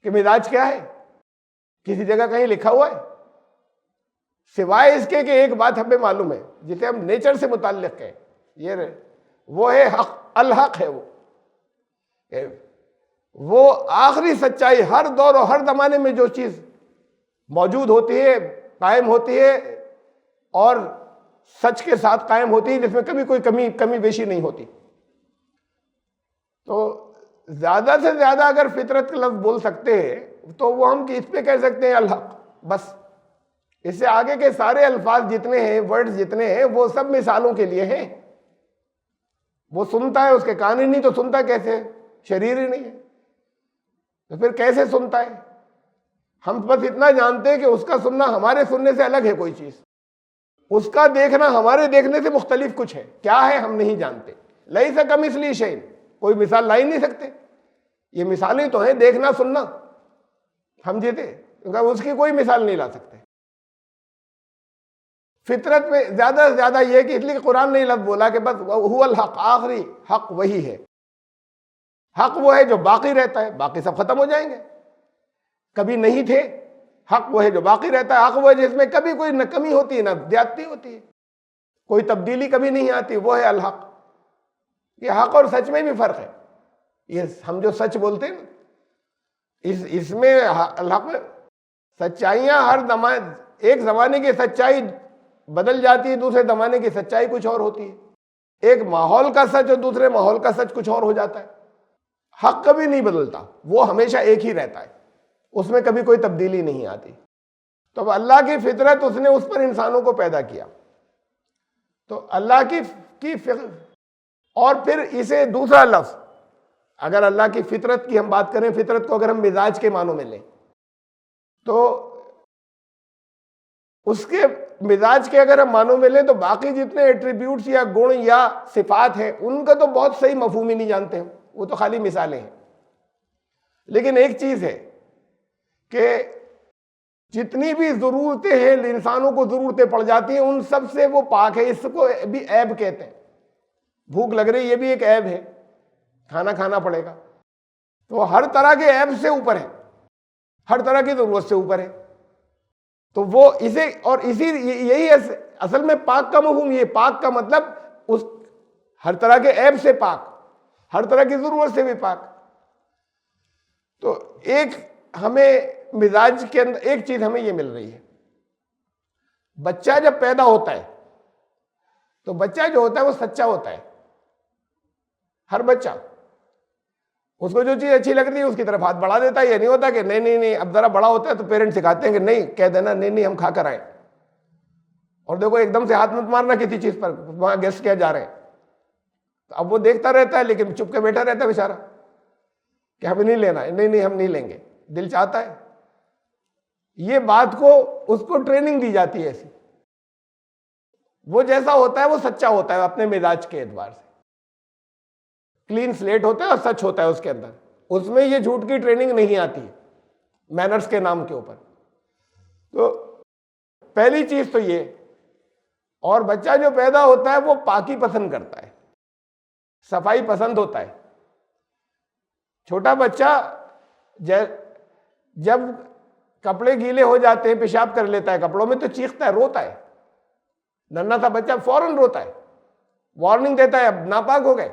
کہ مزاج کیا ہے؟ کسی جگہ کہیں لکھا ہوا ہے؟ سوائے اس کے کہ ایک بات ہمیں معلوم ہے جسے ہم نیچر سے متعلق ہیں، یہ وہ ہے حق. الحق ہے وہ آخری سچائی. ہر دور اور ہر زمانے میں جو چیز موجود ہوتی ہے، قائم ہوتی ہے اور سچ کے ساتھ قائم ہوتی ہے، جس میں کبھی کوئی کمی بیشی نہیں ہوتی. تو زیادہ سے زیادہ اگر فطرت کا لفظ بول سکتے ہیں تو وہ ہم اس پہ کہہ سکتے ہیں الحق بس. اس سے آگے کے سارے الفاظ جتنے ہیں، ورڈز جتنے ہیں، وہ سب مثالوں کے لیے ہیں. وہ سنتا ہے، اس کے کان ہی نہیں تو سنتا کیسے؟ شریر ہی نہیں ہے تو پھر کیسے سنتا ہے؟ ہم بس اتنا جانتے ہیں کہ اس کا سننا ہمارے سننے سے الگ ہے کوئی چیز، اس کا دیکھنا ہمارے دیکھنے سے مختلف کچھ ہے. کیا ہے ہم نہیں جانتے. لیس کمثلہ شیء، کوئی مثال لا ہی نہیں سکتے. یہ مثالیں تو ہیں دیکھنا سننا، سمجھے تھے، کیونکہ اس کی کوئی مثال نہیں لا سکتے. فطرت میں زیادہ سے زیادہ یہ کہ اس لیے قرآن نے لفظ بولا کہ بس هو الحق، آخری حق وہی ہے. حق وہ ہے جو باقی رہتا ہے، باقی سب ختم ہو جائیں گے، کبھی نہیں تھے. حق وہ ہے جو باقی رہتا ہے، حق وہ ہے جس میں کبھی کوئی نہ کمی ہوتی ہے نہ زیادتی ہوتی ہے، کوئی تبدیلی کبھی نہیں آتی، وہ ہے الحق. یہ حق اور سچ میں بھی فرق ہے. یہ ہم جو سچ بولتے ہیں اس میں الحق میں سچائیاں ہر زمانے، ایک زمانے کی سچائی بدل جاتی ہے، دوسرے زمانے کی سچائی کچھ اور ہوتی ہے. ایک ماحول کا سچ اور دوسرے ماحول کا سچ کچھ اور ہو جاتا ہے. حق کبھی نہیں بدلتا، وہ ہمیشہ ایک ہی رہتا ہے، اس میں کبھی کوئی تبدیلی نہیں آتی. تو اب اللہ کی فطرت، اس نے اس پر انسانوں کو پیدا کیا. تو اللہ کی اور پھر اسے دوسرا لفظ، اگر اللہ کی فطرت کی ہم بات کریں، فطرت کو اگر ہم مزاج کے معنوں میں لیں تو اس کے مزاج کے اگر ہم معنوں میں لیں تو باقی جتنے ایٹریبیوٹس یا گن یا صفات ہیں ان کا تو بہت صحیح مفہوم ہی نہیں جانتے ہیں، وہ تو خالی مثالیں ہیں. لیکن ایک چیز ہے کہ جتنی بھی ضرورتیں ہیں، انسانوں کو ضرورتیں پڑ جاتی ہیں، ان سب سے وہ پاک ہے. اس کو بھی عیب کہتے ہیں. بھوک لگ رہی، یہ بھی ایک عیب ہے، کھانا کھانا پڑے گا. تو ہر طرح کے عیب سے اوپر ہے، ہر طرح کی ضرورت سے اوپر ہے. تو وہ اسے اور یہی اصل میں پاک کا مفہوم، یہ پاک کا مطلب اس ہر طرح کے عیب سے پاک، ہر طرح کی ضرورت سے بھی پاک۔ تو ایک ہمیں مزاج کے اندر ایک چیز ہمیں یہ مل رہی ہے، بچہ جب پیدا ہوتا ہے تو بچہ جو ہوتا ہے وہ سچا ہوتا ہے، ہر بچہ اس کو جو چیز اچھی لگتی ہے اس کی طرف ہاتھ بڑھا دیتا ہے۔ یہ نہیں ہوتا کہ نہیں نہیں نہیں، اب ذرا بڑا ہوتا ہے تو پیرنٹ سکھاتے ہیں کہ نہیں، کہہ دینا نہیں نہیں ہم کھا کر آئے، اور دیکھو ایک دم سے ہاتھ مت مارنا کسی چیز پر، وہاں گیسٹ کیا جا رہے ہیں، تو اب وہ دیکھتا رہتا ہے لیکن چپ کے بیٹھا رہتا ہے بیچارہ کہ ہمیں نہیں لینا ہے، نہیں نہیں ہم نہیں لیں گے، دل چاہتا ہے۔ یہ بات کو اس کو ٹریننگ دی جاتی ہے ایسی، وہ جیسا ہوتا ہے وہ سچا ہوتا ہے اپنے مزاج کے اعتبار سے، کلین سلیٹ ہوتا ہے اور سچ ہوتا ہے اس کے اندر، اس میں یہ جھوٹ کی ٹریننگ نہیں آتی مینرز کے نام کے اوپر۔ تو پہلی چیز تو یہ، اور بچہ جو پیدا ہوتا ہے وہ پاکی پسند کرتا ہے، صفائی پسند ہوتا ہے۔ چھوٹا بچہ جب کپڑے گیلے ہو جاتے ہیں پیشاب کر لیتا ہے کپڑوں میں تو چیختا ہے، روتا ہے، ننھا سا بچہ فوراً روتا ہے، وارننگ دیتا ہے اب ناپاک ہو گئے،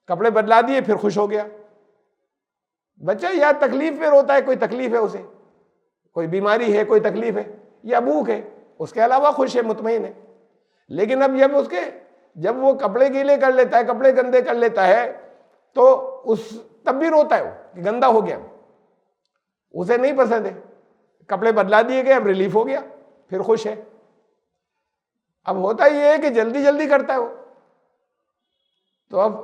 کپڑے بدلا دیے پھر خوش ہو گیا۔ بچہ یا تکلیف میں روتا ہے، کوئی تکلیف ہے اسے، کوئی بیماری ہے، کوئی تکلیف ہے، یا بھوک ہے، اس کے علاوہ خوش ہے، مطمئن ہے۔ لیکن اب جب وہ کپڑے گیلے کر لیتا ہے، کپڑے گندے کر لیتا ہے تو تب بھی روتا ہے وہ کہ گندا ہو گیا، اسے نہیں پسند ہے۔ کپڑے بدلا دیے گئے، اب ریلیف ہو گیا، پھر خوش ہے۔ اب ہوتا یہ ہے کہ جلدی جلدی کرتا ہے وہ، تو اب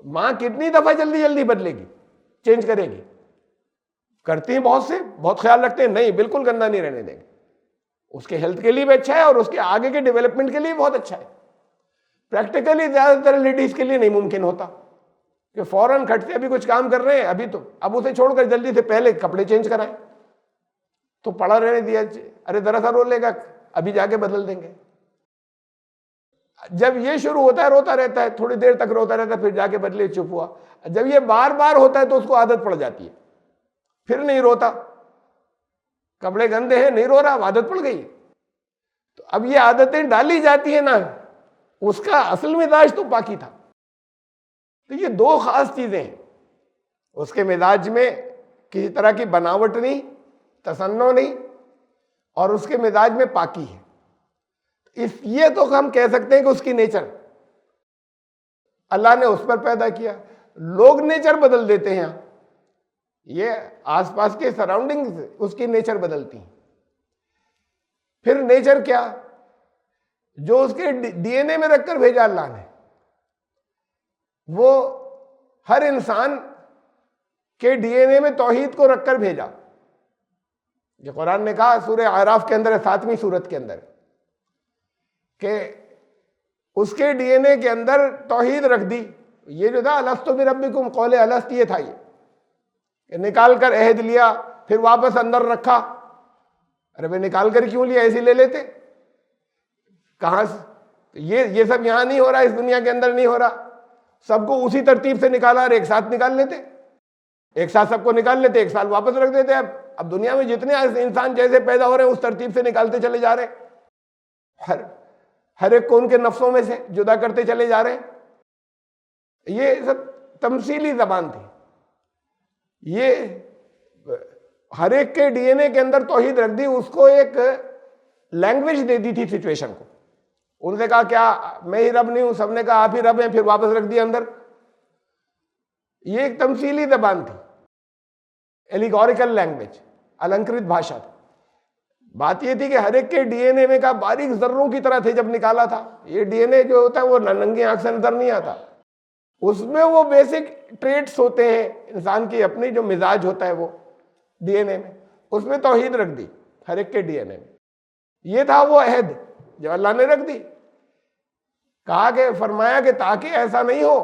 ماں کتنی دفعہ جلدی جلدی بدلے گی، چینج کرے گی؟ کرتی ہیں بہت سے، بہت خیال رکھتے ہیں، نہیں بالکل گندا نہیں رہنے دیں گے، اس کے ہیلتھ کے لیے بھی اچھا ہے اور اس کے آگے کے ڈیولپمنٹ کے لیے بہت اچھا ہے۔ پریکٹیکلی زیادہ تر لیڈیز کے لیے نہیں ممکن ہوتا کہ فوراً کھٹ سے ابھی کچھ کام کر رہے ہیں، ابھی تو اب اسے چھوڑ کر جلدی سے پہلے کپڑے چینج کرائیں، تو پڑا رہنے دیا، ارے ذرا سا رو لے گا، ابھی جا کے بدل دیں گے۔ جب یہ شروع ہوتا ہے روتا رہتا ہے، تھوڑی دیر تک روتا رہتا ہے، پھر جا کے بدلے، چپ ہوا۔ جب یہ بار بار ہوتا ہے تو اس کو عادت پڑ جاتی ہے، پھر نہیں روتا، کپڑے گندے ہیں نہیں رو رہا، عادت پڑ گئی۔ تو اب یہ عادتیں ڈالی جاتی ہیں نا، اس کا اصل مزاج تو پاکی تھا۔ تو یہ دو خاص چیزیں ہیں، اس کے مزاج میں کسی طرح کی بناوٹ نہیں، تصنع نہیں، اور اس کے مزاج میں پاکی ہے۔ یہ تو ہم کہہ سکتے ہیں کہ اس کی نیچر اللہ نے اس پر پیدا کیا۔ لوگ نیچر بدل دیتے ہیں، یہ آس پاس کے سراؤنڈنگ اس کی نیچر بدلتی ہیں۔ پھر نیچر کیا؟ جو اس کے ڈی این اے میں رکھ کر بھیجا اللہ نے، وہ ہر انسان کے ڈی این اے میں توحید کو رکھ کر بھیجا۔ یہ قرآن نے کہا سورہ اعراف کے اندر ہے، 7ویں سورت کے اندر، کہ اس کے ڈی این اے کے اندر توحید رکھ دی۔ یہ جو تھا الستو بربکم، قول الست، یہ تھا، یہ کہ نکال کر عہد لیا پھر واپس اندر رکھا۔ ارے بھائی نکال کر کیوں لیا، ایسے لے لیتے، کہاں سے یہ سب یہاں نہیں ہو رہا، اس دنیا کے اندر نہیں ہو رہا، سب کو اسی ترتیب سے نکالا اور ایک ساتھ نکال لیتے، ایک ساتھ سب کو نکال لیتے، ایک سال واپس رکھ دیتے۔ اب دنیا میں جتنے انسان جیسے پیدا ہو رہے ہیں اس ترتیب سے نکالتے چلے جا رہے ہیں، ہر ایک کو ان کے نفسوں میں سے جدا کرتے چلے جا رہے ہیں۔ یہ سب تمثیلی زبان تھی، یہ ہر ایک کے ڈی این اے کے اندر توحید رکھ دی، اس کو ایک لینگویج دے دی تھی سچویشن کو۔ ان سے کہا کیا میں ہی رب نہیں ہوں، سب نے کہا آپ ہی رب ہیں، پھر واپس رکھ دیا اندر۔ یہ ایک تمثیلی زبان تھی، ایلیگوریکل لینگویج، النکرت بھاشا تھی۔ بات یہ تھی کہ ہر ایک کے ڈی این اے میں کا باریک ذروں کی طرح تھے جب نکالا تھا۔ یہ ڈی این اے جو ہوتا ہے وہ ننگی آنکھ سے نظر نہیں آتا، اس میں وہ بیسک ٹریٹس ہوتے ہیں انسان کی اپنی، جو مزاج ہوتا ہے وہ ڈی این اے میں، اس میں توحید رکھ دی ہر ایک کے ڈی این اے میں۔ یہ تھا وہ عہد جو اللہ نے رکھ دی، کہا کہ فرمایا کہ تاکہ ایسا نہیں ہو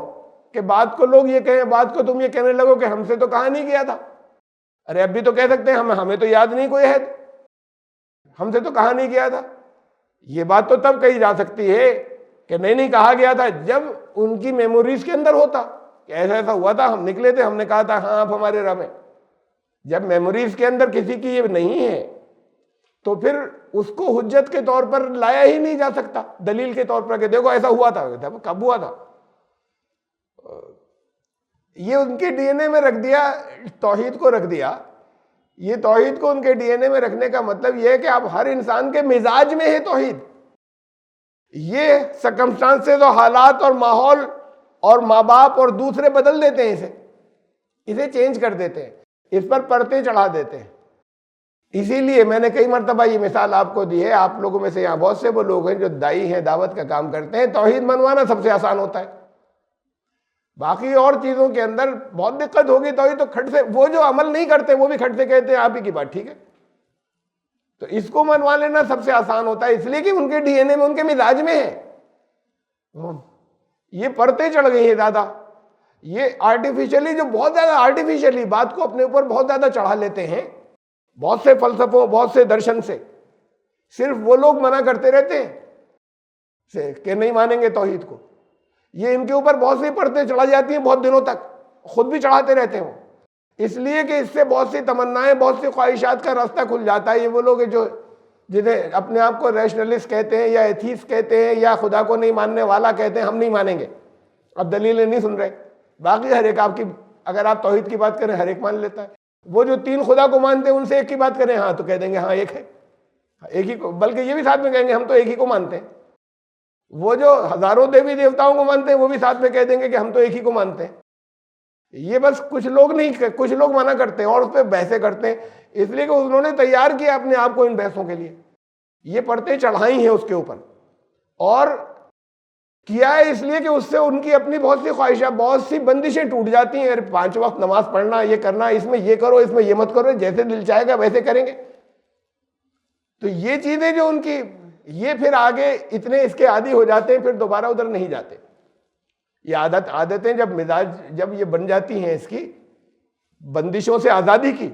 کہ بات کو لوگ یہ کہیں، بات کو تم یہ کہنے لگو کہ ہم سے تو کہا نہیں گیا تھا۔ ارے اب بھی تو کہہ سکتے ہیں ہمیں تو یاد نہیں کوئی عہد، ہم سے تو کہا نہیں گیا تھا۔ یہ بات تو تب کہی جا سکتی ہے کہ نہیں کہا گیا تھا جب ان کی میموریز کے اندر ہوتا کہ ایسا ایسا ہوا تھا، ہم نکلے تھے، ہم نے کہا تھا ہاں آپ ہمارے رب ہیں۔ جب میموریز کے اندر کسی کی یہ نہیں ہے تو پھر اس کو حجت کے طور پر لایا ہی نہیں جا سکتا، دلیل کے طور پر کہ دیکھو ایسا ہوا تھا، کب ہوا تھا؟ یہ ان کے ڈی این اے میں رکھ دیا، توحید کو رکھ دیا۔ یہ توحید کو ان کے ڈی این اے میں رکھنے کا مطلب یہ ہے کہ اب ہر انسان کے مزاج میں ہے توحید۔ یہ سرکمسٹانسز اور حالات اور ماحول اور ماں باپ اور دوسرے بدل دیتے ہیں، اسے چینج کر دیتے ہیں، اس پر پرتیں چڑھا دیتے ہیں۔ اسی لیے میں نے کئی مرتبہ یہ مثال آپ کو دی ہے، آپ لوگوں میں سے یہاں بہت سے وہ لوگ ہیں جو دائی ہیں، دعوت کا کام کرتے ہیں، توحید منوانا سب سے آسان ہوتا ہے، باقی اور چیزوں کے اندر بہت دقت ہوگی۔ توحید تو کھٹ سے، وہ جو عمل نہیں کرتے وہ بھی کھٹ سے کہتے ہیں آپ ہی کی بات ٹھیک ہے، تو اس کو منوا لینا سب سے آسان ہوتا ہے، اس لیے کہ ان کے ڈی این اے میں، ان کے مزاج میں ہے۔ یہ پرتیں چڑھ گئی ہیں زیادہ، یہ آرٹیفیشلی، جو بہت زیادہ آرٹیفیشلی بات کو اپنے اوپر بہت زیادہ چڑھا لیتے ہیں، بہت سے فلسفوں، بہت سے درشن سے صرف وہ لوگ منع کرتے رہتے ہیں کہ نہیں مانیں گے توحید کو، یہ ان کے اوپر بہت سی پرتیں چڑھا جاتی ہیں بہت دنوں تک، خود بھی چڑھاتے رہتے ہیں وہ، اس لیے کہ اس سے بہت سی تمنائیں، بہت سی خواہشات کا راستہ کھل جاتا ہے۔ یہ وہ لوگ ہیں جو جنہیں اپنے آپ کو ریشنلسٹ کہتے ہیں یا ایتھیسٹ کہتے ہیں یا خدا کو نہیں ماننے والا کہتے ہیں، ہم نہیں مانیں گے، اب دلیلیں نہیں سن رہے، باقی ہر ایک آپ کی، اگر آپ توحید کی بات کریں ہر ایک مان لیتا ہے۔ وہ جو 3 خدا کو مانتے ہیں ان سے ایک کی بات کریں ہاں تو کہہ دیں گے ہاں ایک ہے، ایک ہی کو، بلکہ یہ بھی ساتھ میں کہیں گے ہم تو ایک ہی کو مانتے ہیں۔ وہ جو ہزاروں دیوی دیوتاؤں کو مانتے ہیں وہ بھی ساتھ میں کہہ دیں گے کہ ہم تو ایک ہی کو مانتے ہیں۔ یہ بس کچھ لوگ نہیں، کچھ لوگ منع کرتے ہیں اور اس پہ بحثیں کرتے ہیں، اس لیے کہ انہوں نے تیار کیا اپنے آپ کو ان بحثوں کے لیے، یہ پرتیں چڑھائی ہیں اس کے اوپر، اور کیا ہے اس لیے کہ اس سے ان کی اپنی بہت سی خواہشات، بہت سی بندشیں ٹوٹ جاتی ہیں۔ 5 وقت نماز پڑھنا، یہ کرنا، اس میں یہ کرو، اس میں یہ مت کرو، جیسے دل چاہے گا ویسے کریں گے، تو یہ چیزیں جو ان کی، یہ پھر آگے اتنے اس کے عادی ہو جاتے ہیں، پھر دوبارہ ادھر نہیں جاتے۔ یہ عادتیں جب مزاج، جب یہ بن جاتی ہیں اس کی، بندشوں سے آزادی کی،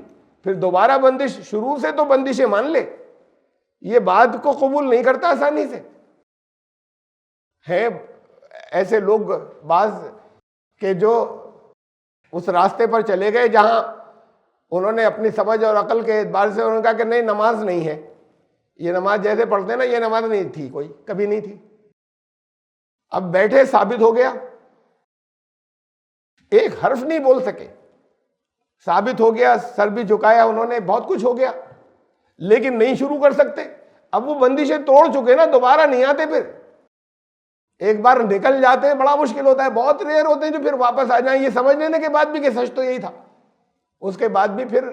پھر دوبارہ بندش، شروع سے تو بندشیں مان لے، یہ بات کو قبول نہیں کرتا آسانی سے۔ ہیں ایسے لوگ بعض کہ جو اس راستے پر چلے گئے جہاں انہوں نے اپنی سمجھ اور عقل کے اعتبار سے انہوں نے کہا کہ نہیں نماز نہیں ہے، یہ نماز جیسے پڑھتے ہیں نا، یہ نماز نہیں تھی، کوئی کبھی نہیں تھی۔ اب بیٹھے، ثابت ہو گیا، ایک حرف نہیں بول سکے، ثابت ہو گیا، سر بھی جھکایا انہوں نے، بہت کچھ ہو گیا، لیکن نہیں شروع کر سکتے۔ اب وہ بندشیں توڑ چکے نا، دوبارہ نہیں آتے، پھر ایک بار نکل جاتے ہیں بڑا مشکل ہوتا ہے، بہت ریئر ہوتے ہیں جو پھر واپس آ جائیں، یہ سمجھ لینے کے بعد بھی کہ سچ تو یہی تھا، اس کے بعد بھی پھر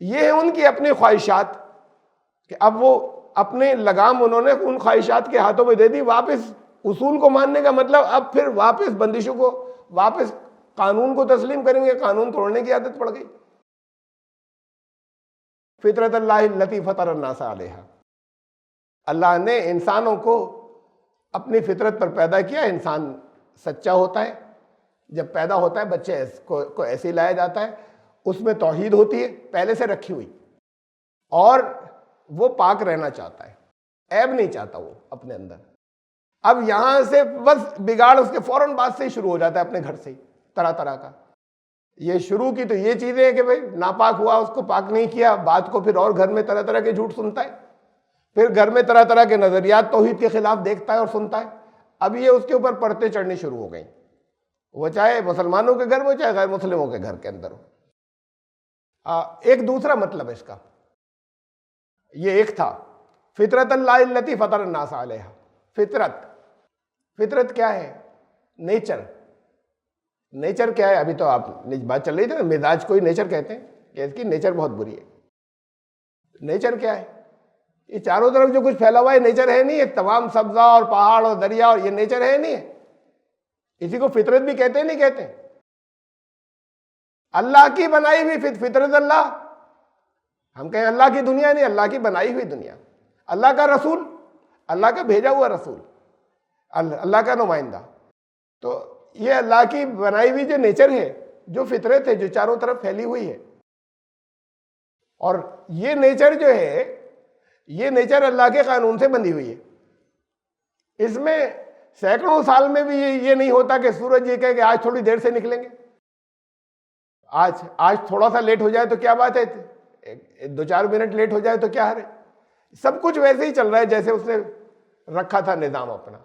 یہ ہے ان کی اپنی خواہشات، کہ اب وہ اپنے لگام انہوں نے ان خواہشات کے ہاتھوں میں دے دی۔ واپس اصول کو ماننے کا مطلب اب پھر واپس بندشوں کو، واپس قانون کو تسلیم کریں گے، قانون توڑنے کی عادت پڑ گئی۔ فطرت اللہ التی فطر الناس علیہا، اللہ نے انسانوں کو اپنی فطرت پر پیدا کیا۔ انسان سچا ہوتا ہے، جب پیدا ہوتا ہے بچے کو ایسے ہی لایا جاتا ہے، اس میں توحید ہوتی ہے پہلے سے رکھی ہوئی، اور وہ پاک رہنا چاہتا ہے، عیب نہیں چاہتا وہ اپنے اندر۔ اب یہاں سے بس بگاڑ اس کے فوراً بعد سے ہی شروع ہو جاتا ہے، اپنے گھر سے ہی طرح طرح کا۔ یہ شروع کی تو یہ چیزیں ہیں کہ بھئی ناپاک ہوا، اس کو پاک نہیں کیا، بات کو پھر اور گھر میں طرح طرح کے جھوٹ سنتا ہے، پھر گھر میں طرح طرح کے نظریات توحید کے خلاف دیکھتا ہے اور سنتا ہے۔ اب یہ اس کے اوپر پرتیں چڑھنی شروع ہو گئیں، وہ چاہے مسلمانوں کے گھر میں چاہے غیر مسلموں کے گھر کے اندر ہو۔ ایک دوسرا مطلب ہے اس کا، یہ ایک تھا فطرت اللہ التی فطر الناس علیہا۔ فطرت کیا ہے؟ نیچر۔ نیچر کیا ہے؟ ابھی تو آپ بات چل رہی تھی نا، مزاج کو ہی نیچر کہتے ہیں کہ اس کی نیچر بہت بری ہے۔ نیچر کیا ہے؟ یہ چاروں طرف جو کچھ پھیلا ہوا ہے نیچر ہے نہیں ہے، تمام سبزہ اور پہاڑ اور دریا اور یہ نیچر ہے نہیں ہے، اسی کو فطرت بھی کہتے ہیں، نہیں کہتے؟ اللہ کی بنائی ہوئی فطرت، اللہ، ہم کہیں اللہ کی دنیا نہیں، اللہ کی بنائی ہوئی دنیا، اللہ کا رسول، اللہ کا بھیجا ہوا رسول، اللہ کا نمائندہ۔ تو یہ اللہ کی بنائی ہوئی جو نیچر ہے، جو فطرت ہے، جو چاروں طرف پھیلی ہوئی ہے، اور یہ نیچر جو ہے، یہ نیچر اللہ کے قانون سے بندھی ہوئی ہے۔ اس میں سینکڑوں سال میں بھی یہ نہیں ہوتا کہ سورج یہ کہے کہ آج تھوڑی دیر سے نکلیں گے، آج تھوڑا سا لیٹ ہو جائے تو کیا بات ہے، 2-4 منٹ لیٹ ہو جائے تو کیا ہے، سب کچھ ویسے ہی چل رہا ہے جیسے اس نے رکھا تھا نظام اپنا.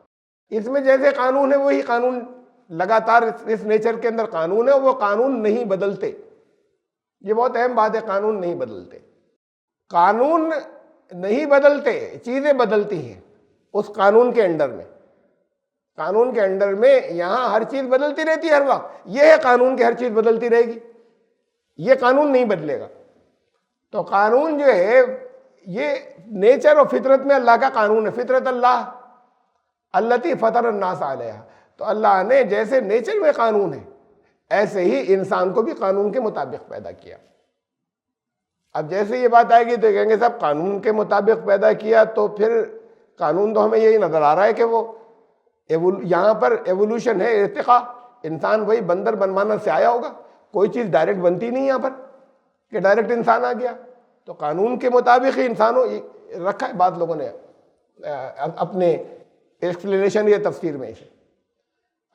اس میں جیسے قانون ہے وہی قانون لگاتار اس نیچر کے اندر قانون ہے, وہ قانون نہیں بدلتے. یہ بہت اہم بات ہے, قانون نہیں بدلتے. قانون نہیں بدلتے, چیزیں بدلتی ہیں اس قانون کے انڈر میں. قانون کے انڈر میں یہاں ہر چیز بدلتی رہتی ہے ہر وقت. یہ ہے قانون کہ ہر چیز بدلتی رہے گی, یہ قانون نہیں بدلے گا. تو قانون جو ہے یہ نیچر اور فطرت میں اللہ کا قانون ہے. فطرت اللہ التی فطر الناس علیہا. تو اللہ نے جیسے نیچر میں قانون ہے ایسے ہی انسان کو بھی قانون کے مطابق پیدا کیا. اب جیسے یہ بات آئے گی تو کہیں گے صاحب قانون کے مطابق پیدا کیا, تو پھر قانون تو ہمیں یہی نظر آ رہا ہے کہ وہ یہاں پر ایوولوشن ہے, ارتقاء. انسان وہی بندر بنوانا سے آیا ہوگا, کوئی چیز ڈائریکٹ بنتی نہیں یہاں پر کہ ڈائریکٹ انسان آ گیا. تو قانون کے مطابق ہی انسانوں رکھا ہے. بعض لوگوں نے اپنے ایکسپلینیشن یا تفسیر میں اسے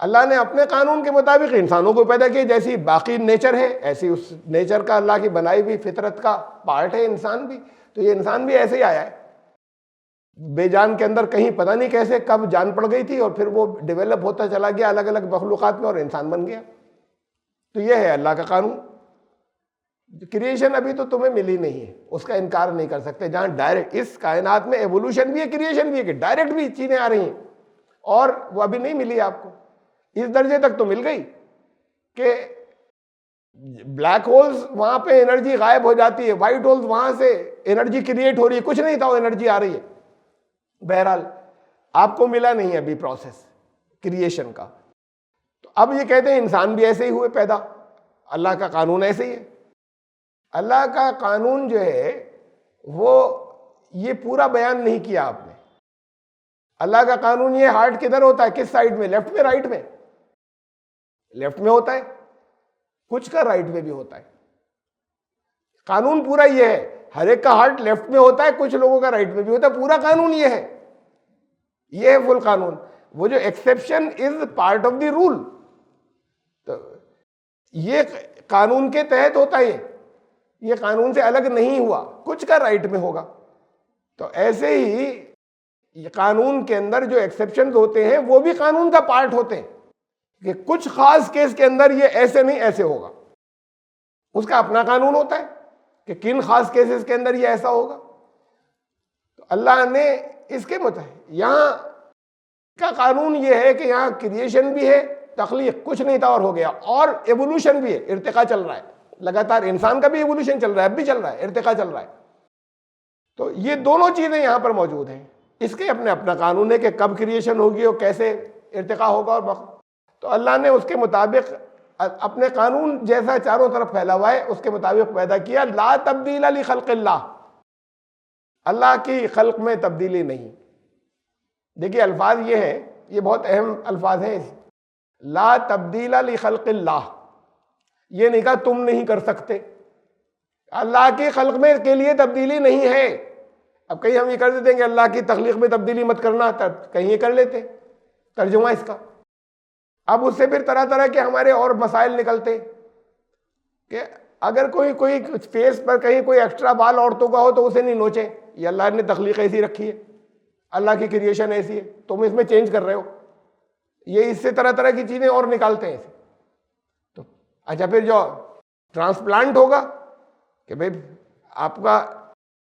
اللہ نے اپنے قانون کے مطابق انسانوں کو پیدا کیا. جیسی باقی نیچر ہے ایسی اس نیچر کا اللہ کی بنائی ہوئی فطرت کا پارٹ ہے انسان بھی. تو یہ انسان بھی ایسے ہی آیا ہے, بے جان کے اندر کہیں پتہ نہیں کیسے کب جان پڑ گئی تھی اور پھر وہ ڈیولپ ہوتا چلا گیا الگ الگ مخلوقات میں اور انسان بن گیا. تو یہ ہے اللہ کا قانون. کریشن ابھی تو تمہیں ملی نہیں ہے, اس کا انکار نہیں کر سکتے. جہاں ڈائریکٹ اس کائنات میں ایوولوشن بھی ہے, کریشن بھی ہے, کہ ڈائریکٹ بھی چیزیں آ رہی ہیں اور وہ ابھی نہیں ملی آپ کو. اس درجے تک تو مل گئی کہ بلیک ہولز وہاں پہ انرجی غائب ہو جاتی ہے, وائٹ ہولز وہاں سے انرجی کریٹ ہو رہی ہے, کچھ نہیں تھا وہ انرجی آ رہی ہے. بہرحال آپ کو ملا نہیں ابھی پروسیس کریشن کا. تو اب یہ کہتے ہیں انسان بھی ایسے ہی ہوئے پیدا, اللہ کا قانون ایسے ہی ہے. اللہ کا قانون جو ہے وہ یہ پورا بیان نہیں کیا آپ نے. اللہ کا قانون یہ ہارٹ کدھر ہوتا ہے, کس سائڈ میں, لیفٹ میں رائٹ میں؟ لیفٹ میں ہوتا ہے, کچھ کا رائٹ میں بھی ہوتا ہے. قانون پورا یہ ہے, ہر ایک کا ہارٹ لیفٹ میں ہوتا ہے, کچھ لوگوں کا رائٹ میں بھی ہوتا ہے. پورا قانون یہ ہے, یہ ہے فل قانون. وہ جو exception is part of the rule, تو یہ قانون کے تحت ہوتا ہے. یہ قانون سے الگ نہیں ہوا, کچھ کا رائٹ میں ہوگا. تو ایسے ہی قانون کے اندر جو ایکسیپشنز ہوتے ہیں وہ بھی قانون کا پارٹ ہوتے ہیں, کہ کچھ خاص کیس کے اندر یہ ایسے نہیں ایسے ہوگا. اس کا اپنا قانون ہوتا ہے کہ کن خاص کیسز کے اندر یہ ایسا ہوگا. تو اللہ نے اس کے مطابق یہاں کا قانون یہ ہے کہ یہاں کریشن بھی ہے, تخلیق کچھ نہیں تھا اور ہو گیا, اور ایوولوشن بھی ہے, ارتقاء چل رہا ہے لگاتار. انسان کا بھی ایوولوشن چل رہا ہے, اب بھی چل رہا ہے, ارتقاء چل رہا ہے. تو یہ دونوں چیزیں یہاں پر موجود ہیں. اس کے اپنا قانون ہے کہ کب کریشن ہوگی اور کیسے ارتقاء ہوگا. اور تو اللہ نے اس کے مطابق اپنے قانون جیسا چاروں طرف پھیلا ہوا ہے اس کے مطابق پیدا کیا. لا تبدیل لخلق اللہ, اللہ کی خلق میں تبدیلی نہیں. دیکھیے الفاظ یہ ہیں, یہ بہت اہم الفاظ ہیں. لا تبدیل لخلق اللہ, یہ نہیں کہا تم نہیں کر سکتے. اللہ کی خلق میں کے لیے تبدیلی نہیں ہے. اب کہیں ہم یہ کر دیتے ہیں کہ اللہ کی تخلیق میں تبدیلی مت کرنا, کہیں یہ کر لیتے ترجمہ اس کا. اب اس سے پھر طرح طرح کے ہمارے اور مسائل نکلتے کہ اگر کوئی فیس پر کہیں کوئی ایکسٹرا بال عورتوں کا ہو تو اسے نہیں نوچیں, یہ اللہ نے تخلیق ایسی رکھی ہے, اللہ کی کریشن ایسی ہے, تم اس میں چینج کر رہے ہو. یہ اس سے طرح طرح کی چیزیں اور نکالتے ہیں اسے. تو اچھا پھر جو ٹرانسپلانٹ ہوگا کہ بھئی آپ کا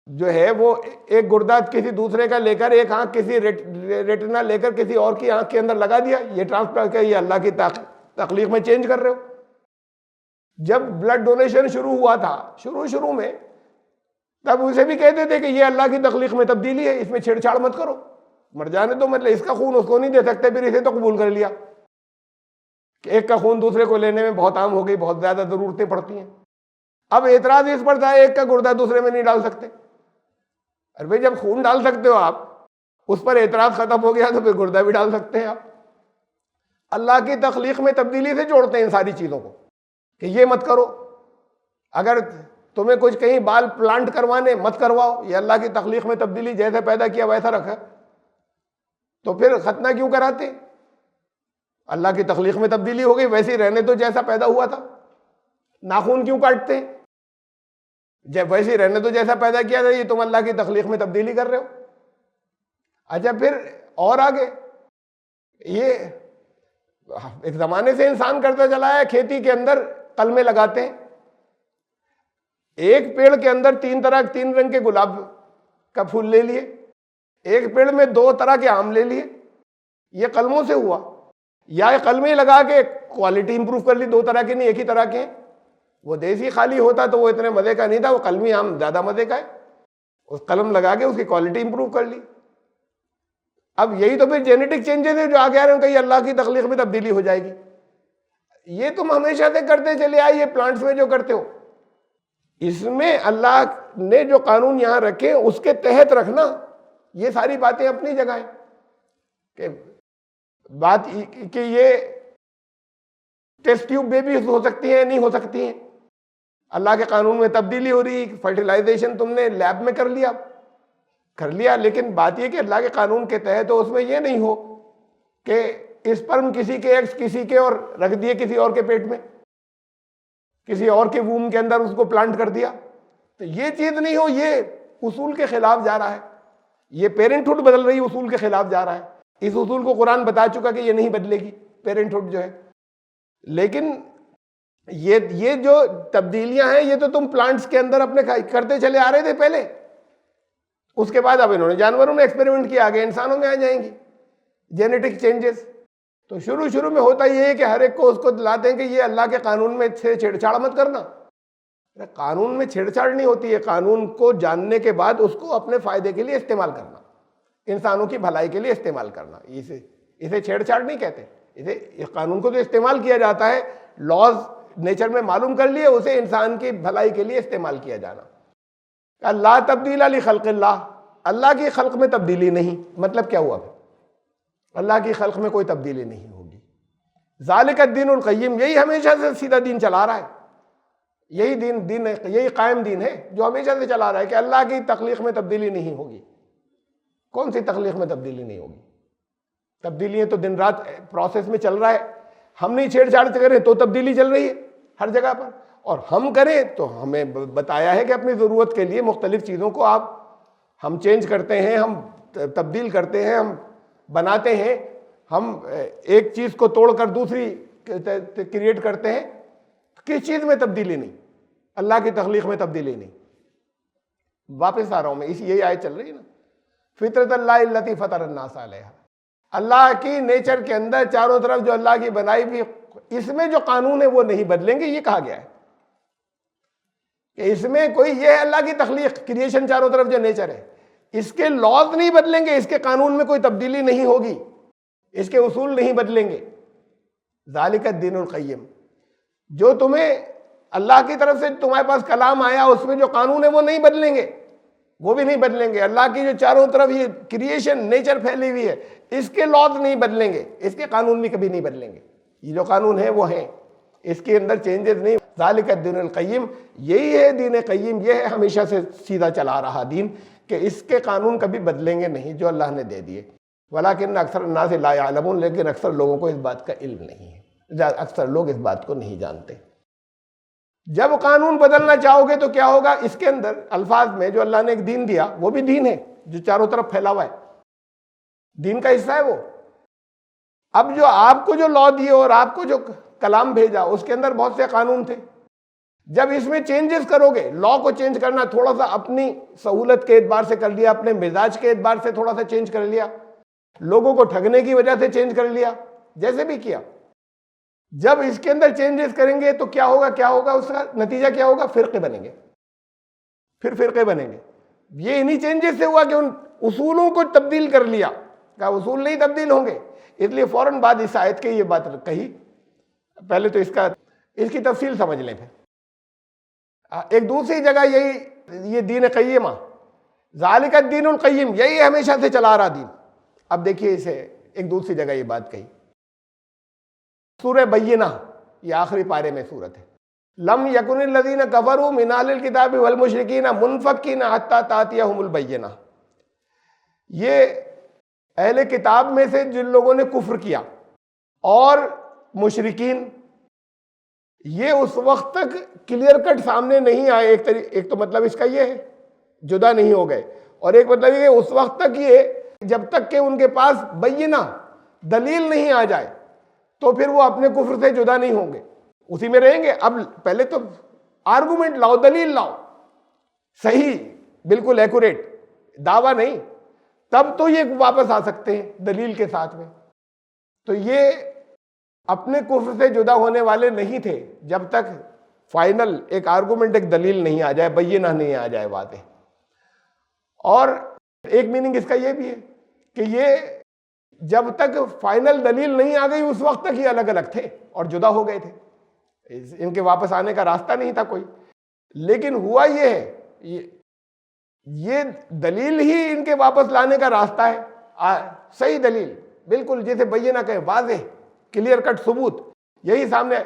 جو ہے وہ ایک گردہ کسی دوسرے کا لے کر, ایک آنکھ کسی ریٹنا لے کر کسی اور کی آنکھ کے اندر لگا دیا, یہ ٹرانسپلانٹ کیا, یہ اللہ کی تخلیق میں چینج کر رہے ہو. جب بلڈ ڈونیشن شروع ہوا تھا شروع میں, تب اسے بھی کہتے تھے کہ یہ اللہ کی تخلیق میں تبدیلی ہے, اس میں چھیڑ چھاڑ مت کرو, مر جانے تو مطلب اس کا خون اس کو نہیں دے سکتے, پھر اسے تو قبول کر لیا کہ ایک کا خون دوسرے کو لینے میں بہت عام ہو گئی, بہت زیادہ ضرورتیں پڑتی ہیں. اب اعتراض اس پر تھا ایک کا گردہ دوسرے میں نہیں ڈال سکتے. ارے بھائی جب خون ڈال سکتے ہو آپ, اس پر اعتراض ختم ہو گیا تو پھر گردہ بھی ڈال سکتے ہیں آپ. اللہ کی تخلیق میں تبدیلی سے جوڑتے ہیں ان ساری چیزوں کو کہ یہ مت کرو. اگر تمہیں کچھ کہیں بال پلانٹ کروانے مت کرواؤ, یہ اللہ کی تخلیق میں تبدیلی, جیسے پیدا کیا ویسا رکھا. تو پھر ختنہ کیوں کراتے؟ اللہ کی تخلیق میں تبدیلی ہو گئی, ویسے ہی رہنے تو جیسا پیدا ہوا تھا. ناخن کیوں کاٹتے؟ جب ویسے ہی رہنے تو جیسا پیدا کیا تھا، یہ تم اللہ کی تخلیق میں تبدیلی کر رہے ہو۔ اچھا پھر اور آگے، یہ ایک زمانے سے انسان کرتا چلا ہے، کھیتی کے اندر قلمیں لگاتے ہیں، ایک پیڑ کے اندر تین رنگ کے گلاب کا پھول لے لیے، ایک پیڑ میں 2 طرح کے آم لے لیے، یہ قلموں سے ہوا۔ یا قلمیں لگا کے کوالٹی امپروو کر لی، 2 طرح کے نہیں ایک ہی طرح کے ہیں۔ وہ دیسی خالی ہوتا تو وہ اتنے مزے کا نہیں تھا، وہ قلمی آم زیادہ مزے کا ہے، اس قلم لگا کے اس کی کوالٹی امپروو کر لی۔ اب یہی تو پھر جینیٹک چینجز ہیں جو آگے آ رہے ہیں کہ اللہ کی تخلیق میں تبدیلی ہو جائے گی۔ یہ تم ہمیشہ سے کرتے چلے آئے، یہ پلانٹس میں جو کرتے ہو، اس میں اللہ نے جو قانون یہاں رکھے اس کے تحت رکھنا۔ یہ ساری باتیں اپنی جگہ ہیں کہ بات کہ یہ ٹیسٹ ٹیوب میں بھی ہو سکتی ہیں، نہیں ہو سکتی ہیں، اللہ کے قانون میں تبدیلی ہو رہی، فرٹیلائزیشن تم نے لیب میں کر لیا، لیکن بات یہ کہ اللہ کے قانون کے تحت ہو، اس میں یہ نہیں ہو کہ اسپرم کسی کے ایکس کسی کے اور رکھ دیے کسی اور کے پیٹ میں، کسی اور کے ووم کے اندر اس کو پلانٹ کر دیا، تو یہ چیز نہیں ہو۔ یہ اصول کے خلاف جا رہا ہے، یہ پیرنٹہڈ بدل رہی اصول کے خلاف جا رہا ہے۔ اس اصول کو قرآن بتا چکا کہ یہ نہیں بدلے گی پیرنٹہڈ جو ہے، لیکن یہ جو تبدیلیاں ہیں یہ تو تم پلانٹس کے اندر اپنے کرتے چلے آ رہے تھے پہلے، اس کے بعد اب انہوں نے جانوروں میں ایکسپیریمنٹ کیا، آگے انسانوں میں آ جائیں گی جینیٹک چینجز۔ تو شروع میں ہوتا یہ ہے کہ ہر ایک کو اس کو دلاتے ہیں کہ یہ اللہ کے قانون میں سے چھیڑ چھاڑ مت کرنا۔ قانون میں چھیڑ چھاڑ نہیں ہوتی ہے، قانون کو جاننے کے بعد اس کو اپنے فائدے کے لیے استعمال کرنا، انسانوں کی بھلائی کے لیے استعمال کرنا، اسے چھیڑ چھاڑ نہیں کہتے۔ اس قانون کو جو استعمال کیا جاتا ہے، لاز نیچر میں معلوم کر لیے، اسے انسان کی بھلائی کے لیے استعمال کیا جانا۔ لا تبدیل لخلق اللہ، اللہ کی خلق میں تبدیلی نہیں۔ مطلب کیا ہوا؟ اللہ کی خلق میں کوئی تبدیلی نہیں ہوگی۔ ذالک الدین القیم، یہی ہمیشہ سے سیدھا دین چلا رہا ہے، یہی قائم دین ہے جو ہمیشہ سے چلا رہا ہے کہ اللہ کی تخلیق میں تبدیلی نہیں ہوگی۔ کون سی تخلیق میں تبدیلی نہیں ہوگی؟ تبدیلیاں تو دن رات پروسیس میں چل رہا ہے، ہم نہیں چھیڑ چھاڑ کریں تو تبدیلی چل رہی ہے ہر جگہ پر، اور ہم کریں تو ہمیں بتایا ہے کہ اپنی ضرورت کے لیے مختلف چیزوں کو ہم چینج کرتے ہیں، ہم تبدیل کرتے ہیں، ہم بناتے ہیں، ہم ایک چیز کو توڑ کر دوسری کریٹ کرتے ہیں۔ کس چیز میں تبدیلی نہیں؟ اللہ کی تخلیق میں تبدیلی نہیں۔ واپس آ رہا ہوں میں، یہی آیت چل رہی ہے نا، فطرت اللہ التی فطر الناس علیہا، اللہ کی نیچر کے اندر چاروں طرف جو اللہ کی بنائی بھی، اس میں جو قانون ہے وہ نہیں بدلیں گے۔ یہ کہا گیا ہے کہ اس میں کوئی، یہ ہے اللہ کی تخلیق، کریشن، چاروں طرف جو نیچر ہے، اس کے لاز نہیں بدلیں گے، اس کے قانون میں کوئی تبدیلی نہیں ہوگی، اس کے اصول نہیں بدلیں گے۔ ذالک الدین القیم، جو تمہیں اللہ کی طرف سے تمہارے پاس کلام آیا اس میں جو قانون ہے وہ نہیں بدلیں گے، وہ بھی نہیں بدلیں گے۔ اللہ کی جو چاروں طرف یہ کریشن نیچر پھیلی ہوئی ہے، اس کے لاز نہیں بدلیں گے، اس کے قانون بھی کبھی نہیں بدلیں گے۔ یہ جو قانون ہے وہ ہیں، اس کے اندر چینجز نہیں۔ ذالک الدین القیم، یہی ہے دین قیم، یہ ہے ہمیشہ سے سیدھا چلا رہا دین کہ اس کے قانون کبھی بدلیں گے نہیں جو اللہ نے دے دیے۔ ولیکن اکثر الناس لا یعلمون، لیکن اکثر لوگوں کو اس بات کا علم نہیں ہے، اکثر لوگ اس بات کو نہیں جانتے۔ جب قانون بدلنا چاہو گے تو کیا ہوگا؟ اس کے اندر الفاظ میں جو اللہ نے ایک دین دیا، وہ بھی دین ہے جو چاروں طرف پھیلا ہوا ہے، دین کا حصہ ہے وہ۔ اب جو آپ کو جو لا دیے اور آپ کو جو کلام بھیجا، اس کے اندر بہت سے قانون تھے۔ جب اس میں چینجز کرو گے، لا کو چینج کرنا، تھوڑا سا اپنی سہولت کے اعتبار سے کر لیا، اپنے مزاج کے اعتبار سے تھوڑا سا چینج کر لیا، لوگوں کو ٹھگنے کی وجہ سے چینج کر لیا، جیسے بھی کیا، جب اس کے اندر چینجز کریں گے تو کیا ہوگا؟ اس کا نتیجہ کیا ہوگا؟ فرقے بنیں گے، پھر فرقے بنیں گے۔ یہ انہی چینجز سے ہوا کہ ان اصولوں کو تبدیل کر لیا، کہا اصول نہیں تبدیل ہوں گے، اس لیے فوراً بعد اس آیت کے یہ بات کہی۔ پہلے تو اس کی تفصیل سمجھ لیں۔ پھر ایک دوسری جگہ یہ دین قیمہ، ذالک الدین القیم، یہی ہمیشہ سے چلا رہا دین۔ اب دیکھیے اسے ایک دوسری جگہ یہ بات کہی، سورہ بینہ، یہ آخری پارے میں سورت ہے۔ لم یکن الذین کفروا من اہل الکتاب والمشرکین منفکین حتی تأتیہم البینہ، یہ اہل کتاب میں سے جن لوگوں نے کفر کیا اور مشرکین یہ اس وقت تک کلیئر کٹ سامنے نہیں آئے. ایک تو مطلب اس کا یہ ہے جدا نہیں ہو گئے, اور ایک مطلب یہ اس وقت تک یہ جب تک کہ ان کے پاس بینہ دلیل نہیں آ جائے تو پھر وہ اپنے کفر سے جدا نہیں ہوں گے, اسی میں رہیں گے. اب پہلے تو آرگومنٹ لاؤ, دلیل لاؤ, صحیح بالکل ایکوریٹ, دعویٰ نہیں, تب تو یہ واپس آ سکتے ہیں دلیل کے ساتھ میں. تو یہ اپنے کفر سے جدا ہونے والے نہیں تھے جب تک فائنل ایک آرگومنٹ, ایک دلیل نہیں آ جائے, بینہ نہیں آ جائے واضح. اور ایک میننگ اس کا یہ بھی ہے کہ یہ جب تک فائنل دلیل نہیں آ گئی اس وقت تک یہ الگ الگ تھے اور جدا ہو گئے تھے, ان کے واپس آنے کا راستہ نہیں تھا کوئی. لیکن ہوا یہ ہے, یہ دلیل ہی ان کے واپس لانے کا راستہ ہے, صحیح دلیل بالکل جیسے بینہ کہیں, واضح کلیئر کٹ ثبوت یہی سامنے ہے.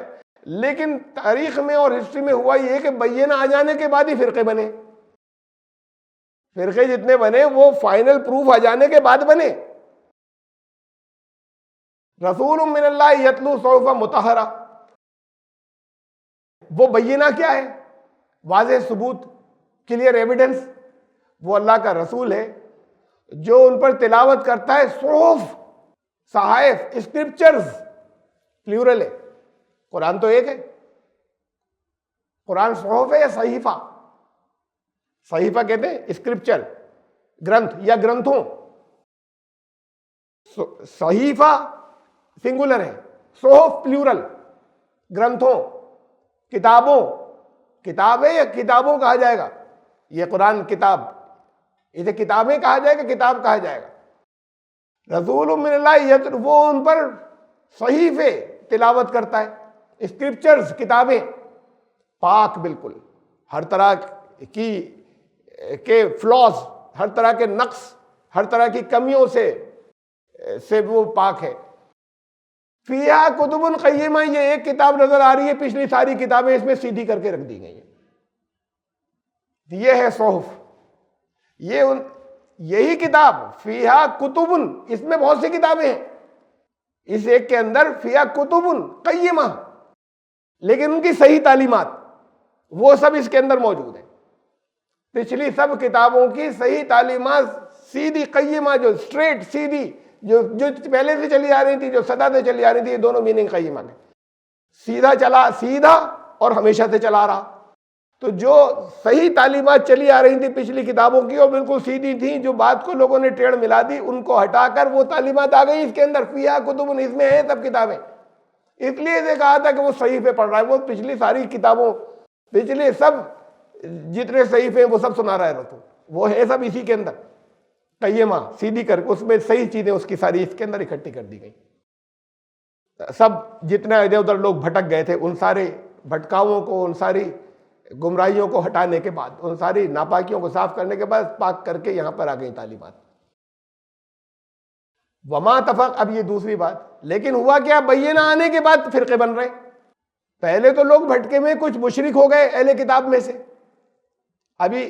لیکن تاریخ میں اور ہسٹری میں ہوا یہ کہ بینہ آ جانے کے بعد ہی فرقے بنے. فرقے جتنے بنے وہ فائنل پروف آ جانے کے بعد بنے. رسول من اللہ یتلو صحفا مطہرہ, وہ بینہ کیا ہے؟ واضح ثبوت, کلیئر ایویڈنس. وہ اللہ کا رسول ہے جو ان پر تلاوت کرتا ہے صحف, صحائف, اسکرپچرز پلیورل ہے. قرآن تو ایک ہے, قرآن صحف ہے یا صحیفہ؟ صحیفہ کہتے ہیں اسکرپچر, گرنتھ یا گرنتھوں. صحیفہ سنگولر ہے, صحف پلیورل, گرنتھوں, کتابوں. کتاب ہے یا کتابوں کہا جائے گا؟ یہ قرآن کتاب, اسے کتابیں کہا جائے گا, کتاب کہا جائے گا. رسول من اللہ, وہ ان پر صحیفے تلاوت کرتا ہے, اسکرپچرز کتابیں, پاک بالکل, ہر طرح کے فلاز, ہر طرح کے نقص, ہر طرح کی کمیوں سے وہ پاک ہے. فیہا کتب قیمہ, یہ ایک کتاب نظر آ رہی ہے, پچھلی ساری کتابیں اس میں سیدھی کر کے رکھ دی گئی ہیں. یہ ہے صحف, یہی کتاب فیہا کتب, اس میں بہت سی کتابیں ہیں, اس ایک کے اندر فیہا کتب قیمہ, لیکن ان کی صحیح تعلیمات وہ سب اس کے اندر موجود ہیں. پچھلی سب کتابوں کی صحیح تعلیمات سیدھی, قیمہ جو اسٹریٹ سیدھی, جو پہلے سے چلی آ رہی تھی, جو صدا سے چلی آ رہی تھی, یہ دونوں میننگ قیمہ کے. سیدھا اور ہمیشہ سے چلا رہا. تو جو صحیح تعلیمات چلی آ رہی تھی پچھلی کتابوں کی اور بالکل سیدھی تھی, جو بات کو لوگوں نے ٹیڑھ ملا دی, ان کو ہٹا کر وہ تعلیمات آ گئی اس کے اندر. فیہا کتب, اس میں ہیں سب کتابیں. اس لیے سے کہا تھا کہ وہ صحیفے پڑھ رہا ہے, وہ پچھلی ساری کتابوں, پچھلے سب جتنے صحیفے ہیں وہ سب سنا رہا ہے رسول, وہ ہے سب اسی کے اندر قیمہ, سیدھی کر کے اس میں صحیح چیزیں اس کی ساری اس کے اندر اکٹھی کر دی گئی. سب جتنا ادھر ادھر لوگ بھٹک گئے تھے, ان سارے بھٹکاؤں کو, ان ساری گمراہیوں کو ہٹانے کے بعد, ان ساری ناپاکیوں کو صاف کرنے کے بعد پاک کر کے یہاں پر آ گئی تعلیمات. وما تفق, اب یہ دوسری بات. لیکن ہوا کیا, بینہ آنے کے بعد فرقے بن رہے. پہلے تو لوگ بھٹکے میں کچھ مشرک ہو گئے اہل کتاب میں سے. ابھی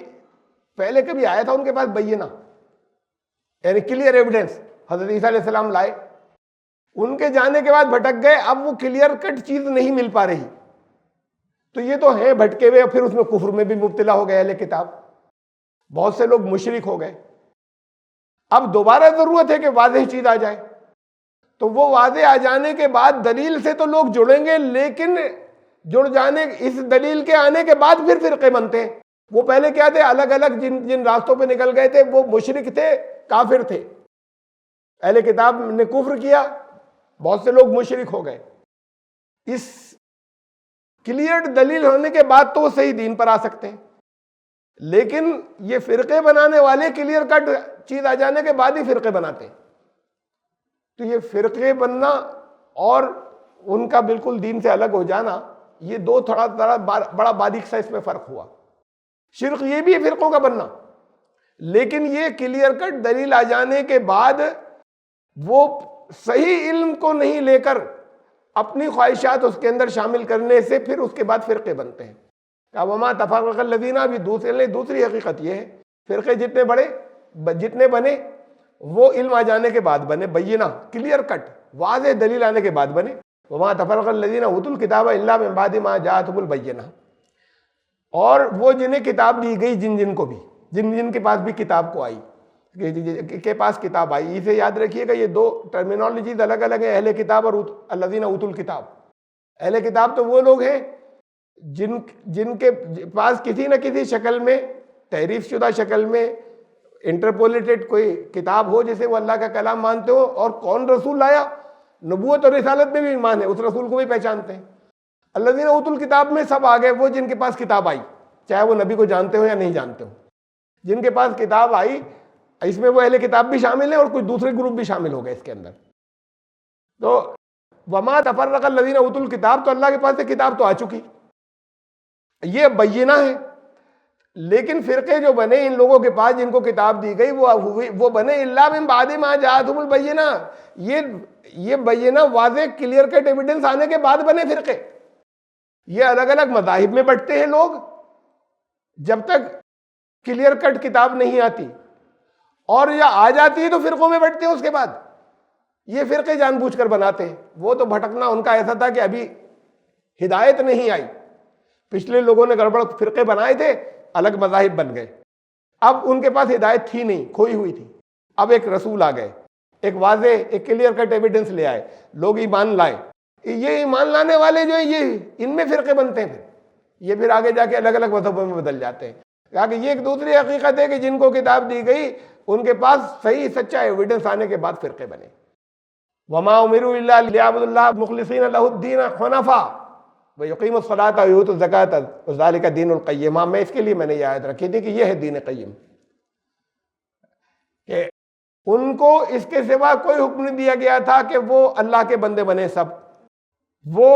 پہلے کبھی آیا تھا ان کے پاس بینہ, یعنی کلیئر ایویڈنس, حضرت عیسیٰ علیہ السلام لائے, ان کے جانے کے بعد بھٹک گئے. اب وہ کلیئر کٹ چیز نہیں مل پا رہی, تو یہ تو ہیں بھٹکے ہوئے, پھر اس میں کفر میں بھی مبتلا ہو گئے اہل کتاب, بہت سے لوگ مشرک ہو گئے. اب دوبارہ ضرورت ہے کہ واضح چیز آ جائے, تو وہ واضح آ جانے کے بعد دلیل سے تو لوگ جڑیں گے, لیکن جڑ جانے, اس دلیل کے آنے کے بعد پھر فرقے بنتے ہیں. وہ پہلے کیا تھے, الگ الگ جن راستوں پہ نکل گئے تھے وہ مشرک تھے, کافر تھے. اہل کتاب نے کفر کیا, بہت سے لوگ مشرک ہو گئے. اس کلیئر دلیل ہونے کے بعد تو وہ صحیح دین پر آ سکتے ہیں, لیکن یہ فرقے بنانے والے کلیئر کٹ چیز آ جانے کے بعد ہی فرقے بناتے ہیں. تو یہ فرقے بننا اور ان کا بالکل دین سے الگ ہو جانا, یہ دو تھوڑا بڑا باریک سا اس میں فرق ہوا. شرک یہ بھی ہے فرقوں کا بننا, لیکن یہ کلیئر کٹ دلیل آ جانے کے بعد وہ صحیح علم کو نہیں لے کر اپنی خواہشات اس کے اندر شامل کرنے سے پھر اس کے بعد فرقے بنتے ہیں. وما تفرق الذین, بھی دوسری حقیقت یہ ہے, فرقے جتنے بنے وہ علم آ جانے کے بعد بنے, بینہ کلیئر کٹ واضح دلیل آنے کے بعد بنے. وما تفرق الذین اوتوا الکتاب الا من بعد ما جاءتهم البینہ، اور وہ جنہیں کتاب دی گئی، جن کو بھی، جن کے پاس بھی کتاب کو آئی، کے پاس کتاب آئی، اسے یاد رکھیے گا یہ دو ٹرمینالوجیز الگ الگ ہیں، اہل کتاب اور الذین اوتوا الکتاب۔ اہل کتاب تو وہ لوگ ہیں جن کے پاس کسی نہ کسی شکل میں، تحریف شدہ شکل میں، انٹرپولیٹڈ کوئی کتاب ہو جسے وہ اللہ کا کلام مانتے ہو، اور کون رسول لایا، نبوت اور رسالت میں بھی ایمان ہے، اس رسول کو بھی پہچانتے ہیں۔ الذین اوتوا الکتاب میں سب آ گئے، وہ جن کے پاس کتاب آئی، چاہے وہ نبی کو جانتے ہو یا نہیں جانتے ہو، جن کے پاس کتاب آئی، اس میں وہ اہل کتاب بھی شامل ہیں اور کچھ دوسرے گروپ بھی شامل ہو گئے اس کے اندر۔ تو وما تفرق الذین اوتوا الکتاب، تو اللہ کے پاس سے کتاب تو آ چکی، یہ بینہ ہے، لیکن فرقے جو بنے ان لوگوں کے پاس جن کو کتاب دی گئی وہ بنے الا من بعد ما جاءتهم البینہ، یہ بینہ واضح کلیئر کٹ ایویڈنس آنے کے بعد بنے فرقے۔ یہ الگ الگ مذاہب میں بٹتے ہیں لوگ جب تک کلیئر کٹ کتاب نہیں آتی، اور یا آ جاتی ہے تو فرقوں میں بٹتے ہیں اس کے بعد۔ یہ فرقے جان بوجھ کر بناتے ہیں، وہ تو بھٹکنا ان کا ایسا تھا کہ ابھی ہدایت نہیں آئی، پچھلے لوگوں نے گڑبڑ فرقے بنائے تھے، الگ مذاہب بن گئے، اب ان کے پاس ہدایت تھی نہیں، کھوئی ہوئی تھی، اب ایک رسول آ گئے، ایک واضح ایک کلیئر کٹ ایویڈنس لے آئے، لوگ ایمان لائے، یہ ایمان لانے والے جو ہیں یہ ان میں فرقے بنتے ہیں، یہ پھر آگے جا کے الگ الگ مذہبوں میں بدل جاتے ہیں، کہا کہ یہ ایک دوسری حقیقت ہے کہ جن کو کتاب دی گئی ان کے پاس صحیح سچا ایویڈنس آنے کے بعد فرقے بنے۔ وما امروا الا ليعبدوا الله مخلصين له الدين حنفاء ويقيموا الصلاة ويؤتوا الزكاة وذلك دین القیم۔ میں اس کے لیے میں نے یہ آیت رکھی تھی کہ یہ ہے دین قیم، کہ ان کو اس کے سوا کوئی حکم نہیں دیا گیا تھا کہ وہ اللہ کے بندے بنے، سب وہ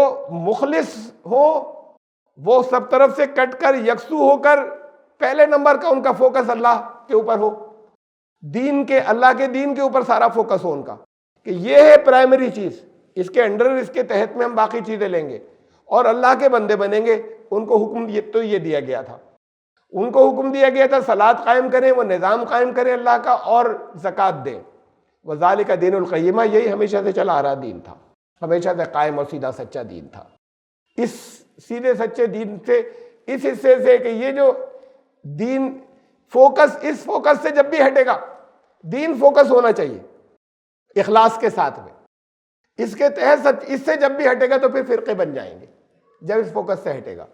مخلص ہو، وہ سب طرف سے کٹ کر یکسو ہو کر پہلے نمبر کا ان کا فوکس اللہ کے اوپر ہو، دین کے، اللہ کے دین کے اوپر سارا فوکس ہو ان کا، کہ یہ ہے پرائمری چیز، اس کے انڈر، اس کے تحت میں ہم باقی چیزیں لیں گے، اور اللہ کے بندے بنیں گے۔ ان کو حکم یہ دیا گیا تھا، ان کو حکم دیا گیا تھا صلاۃ قائم کریں، وہ نظام قائم کریں اللہ کا، اور زکوٰۃ دیں۔ وذالک دین القیمہ، یہی ہمیشہ سے چلا آ رہا دین تھا، ہمیشہ سے قائم اور سیدھا سچا دین تھا۔ اس سیدھے سچے دین سے، اس حصے سے کہ یہ جو دین فوکس، اس فوکس سے جب بھی ہٹے گا، دین فوکس ہونا چاہیے اخلاص کے ساتھ میں، اس کے تحت اس سے جب بھی ہٹے گا تو پھر فرقے بن جائیں گے، جب اس فوکس سے ہٹے گا۔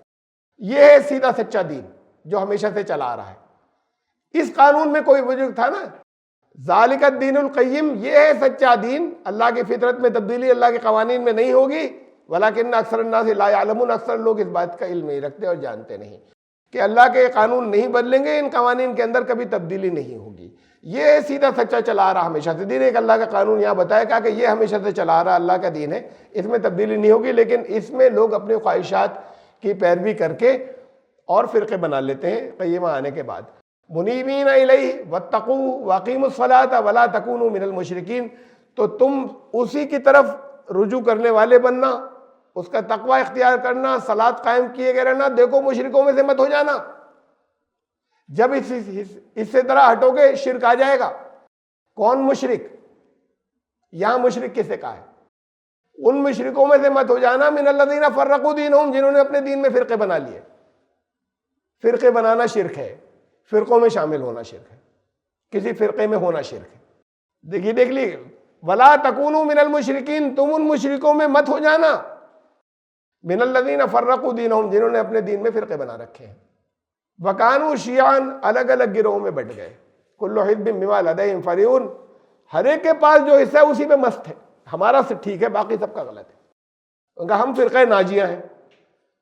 یہ ہے سیدھا سچا دین جو ہمیشہ سے چلا آ رہا ہے۔ اس قانون میں کوئی وجود تھا نا، ذالک الدین القیم، یہ ہے سچا دین، اللہ کی فطرت میں تبدیلی اللہ کے قوانین میں نہیں ہوگی، ولیکن اکثر الناس لا یعلمون، اکثر لوگ اس بات کا علم نہیں رکھتے اور جانتے نہیں کہ اللہ کے قانون نہیں بدلیں گے، ان قوانین کے اندر کبھی تبدیلی نہیں ہوگی۔ یہ سیدھا سچا چلا آ رہا ہمیشہ سے دین، ایک اللہ کا قانون یہاں بتایا گیا کہ یہ ہمیشہ سے چلا آ رہا اللہ کا دین ہے، اس میں تبدیلی نہیں ہوگی، لیکن اس میں لوگ اپنی خواہشات کی پیروی کر کے اور فرقے بنا لیتے ہیں قیمہ آنے کے بعد۔ منیبین الیہ واتقوا واقیموا الصلاۃ ولا تکونوا من المشرکین، تو تم اسی کی طرف رجوع کرنے والے بننا، اس کا تقوی اختیار کرنا، صلاۃ قائم کیے گئے رہنا، دیکھو مشرکوں میں سے مت ہو جانا۔ جب اس سے طرح ہٹو گے شرک آ جائے گا۔ کون مشرک؟ یہاں مشرک کسے کہا ہے؟ ان مشرکوں میں سے مت ہو جانا، من الذین فرقوا دینہم، جنہوں نے اپنے دین میں فرقے بنا لیے۔ فرقے بنانا شرک ہے، فرقوں میں شامل ہونا شرک ہے، کسی فرقے میں ہونا شرک ہے۔ دیکھ لیجیے، ولا تکونوا من المشرکین، تم ان مشرکوں میں مت ہو جانا، من الذین فرقوا دینہم، جنہوں نے اپنے دین میں فرقے بنا رکھے ہیں۔ وکانوا شیعاً، الگ الگ گروہوں میں بٹ گئے۔ کل حزب بما لدیہم فرحون، ہر ایک کے پاس جو حصہ ہے اسی پہ مست ہے، ہمارا سے ٹھیک ہے، باقی سب کا غلط ہے۔ ان کا ہم فرقہ ناجیہ ہیں،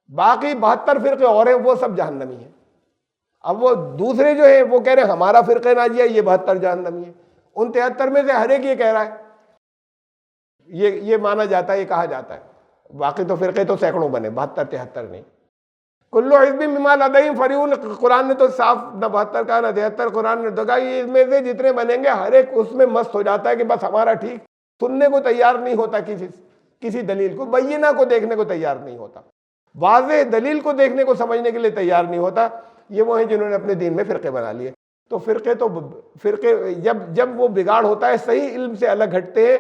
باقی 72 فرقے اور ہیں، وہ سب جہنمی ہیں۔ اب وہ دوسرے جو ہیں وہ کہہ رہے ہیں ہمارا فرقہ ناجیہ، یہ 72 جہنمی ہیں۔ ان 73 میں سے ہر ایک یہ کہہ رہا ہے، یہ مانا جاتا ہے، یہ کہا جاتا ہے۔ باقی تو فرقے تو سینکڑوں بنے، 72 73 نہیں۔ کل حزب بما لدیہم فرحون، قرآن نے تو صاف نہ 72 کہا نہ 73، قرآن نے تو کہا یہ اس میں سے جتنے بنیں گے ہر ایک اس میں مست ہو جاتا ہے کہ بس ہمارا ٹھیک، سننے کو تیار نہیں ہوتا، کسی دلیل کو، بینہ کو دیکھنے کو تیار نہیں ہوتا، واضح دلیل کو دیکھنے کو سمجھنے کے لیے تیار نہیں ہوتا۔ یہ وہ ہیں جنہوں نے اپنے دین میں فرقے بنا لیے۔ تو فرقے جب وہ بگاڑ ہوتا ہے، صحیح علم سے الگ ہٹتے ہیں،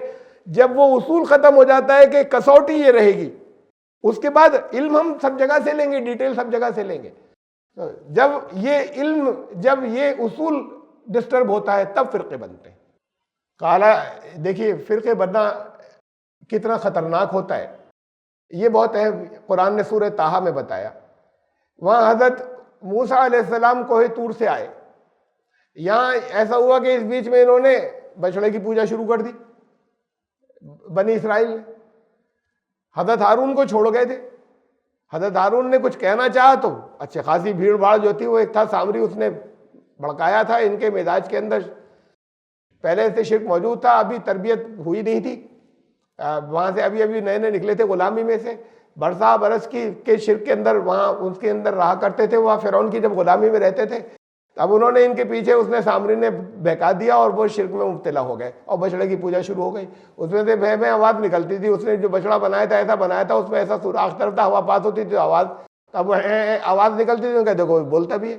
جب وہ اصول ختم ہو جاتا ہے کہ کسوٹی یہ رہے گی، اس کے بعد علم ہم سب جگہ سے لیں گے، ڈیٹیل سب جگہ سے لیں گے. جب یہ علم، جب یہ اصول ڈسٹرب ہوتا ہے تب فرقے بنتے ہیں. کالا دیکھیے فرقے بننا کتنا خطرناک ہوتا ہے، یہ بہت ہے. قرآن نے سورہ طٰہٰ میں بتایا. وہاں حضرت موسیٰ علیہ السلام کوہ طور سے آئے، یہاں ایسا ہوا کہ اس بیچ میں انہوں نے بچڑے کی پوجا شروع کر دی بنی اسرائیل نے. حضرت ہارون کو چھوڑ گئے تھے. حضرت ہارون نے کچھ کہنا چاہا تو اچھے خاصی بھیڑ بھاڑ جو تھی، وہ ایک تھا سامری، اس نے بھڑکایا تھا. ان کے مزاج کے اندر پہلے سے شرک موجود تھا، ابھی تربیت ہوئی نہیں تھی، وہاں سے ابھی نئے نئے نکلے تھے غلامی میں سے. برسا برس کے شرک کے اندر وہاں اس کے اندر رہا کرتے تھے. وہاں فرعون کی جب غلامی میں رہتے تھے، اب انہوں نے ان کے پیچھے، اس نے سامری نے بہکا دیا اور وہ شرک میں مبتلا ہو گئے اور بچڑے کی پوجا شروع ہو گئی. اس میں سے بھے میں آواز نکلتی تھی. اس نے جو بچڑا بنایا تھا ایسا بنایا تھا، اس میں ایسا سوراخ طرف تھا، ہوا پاس ہوتی تھی آواز، اب آواز نکلتی تھی. کہ دیکھو بولتا بھی ہے.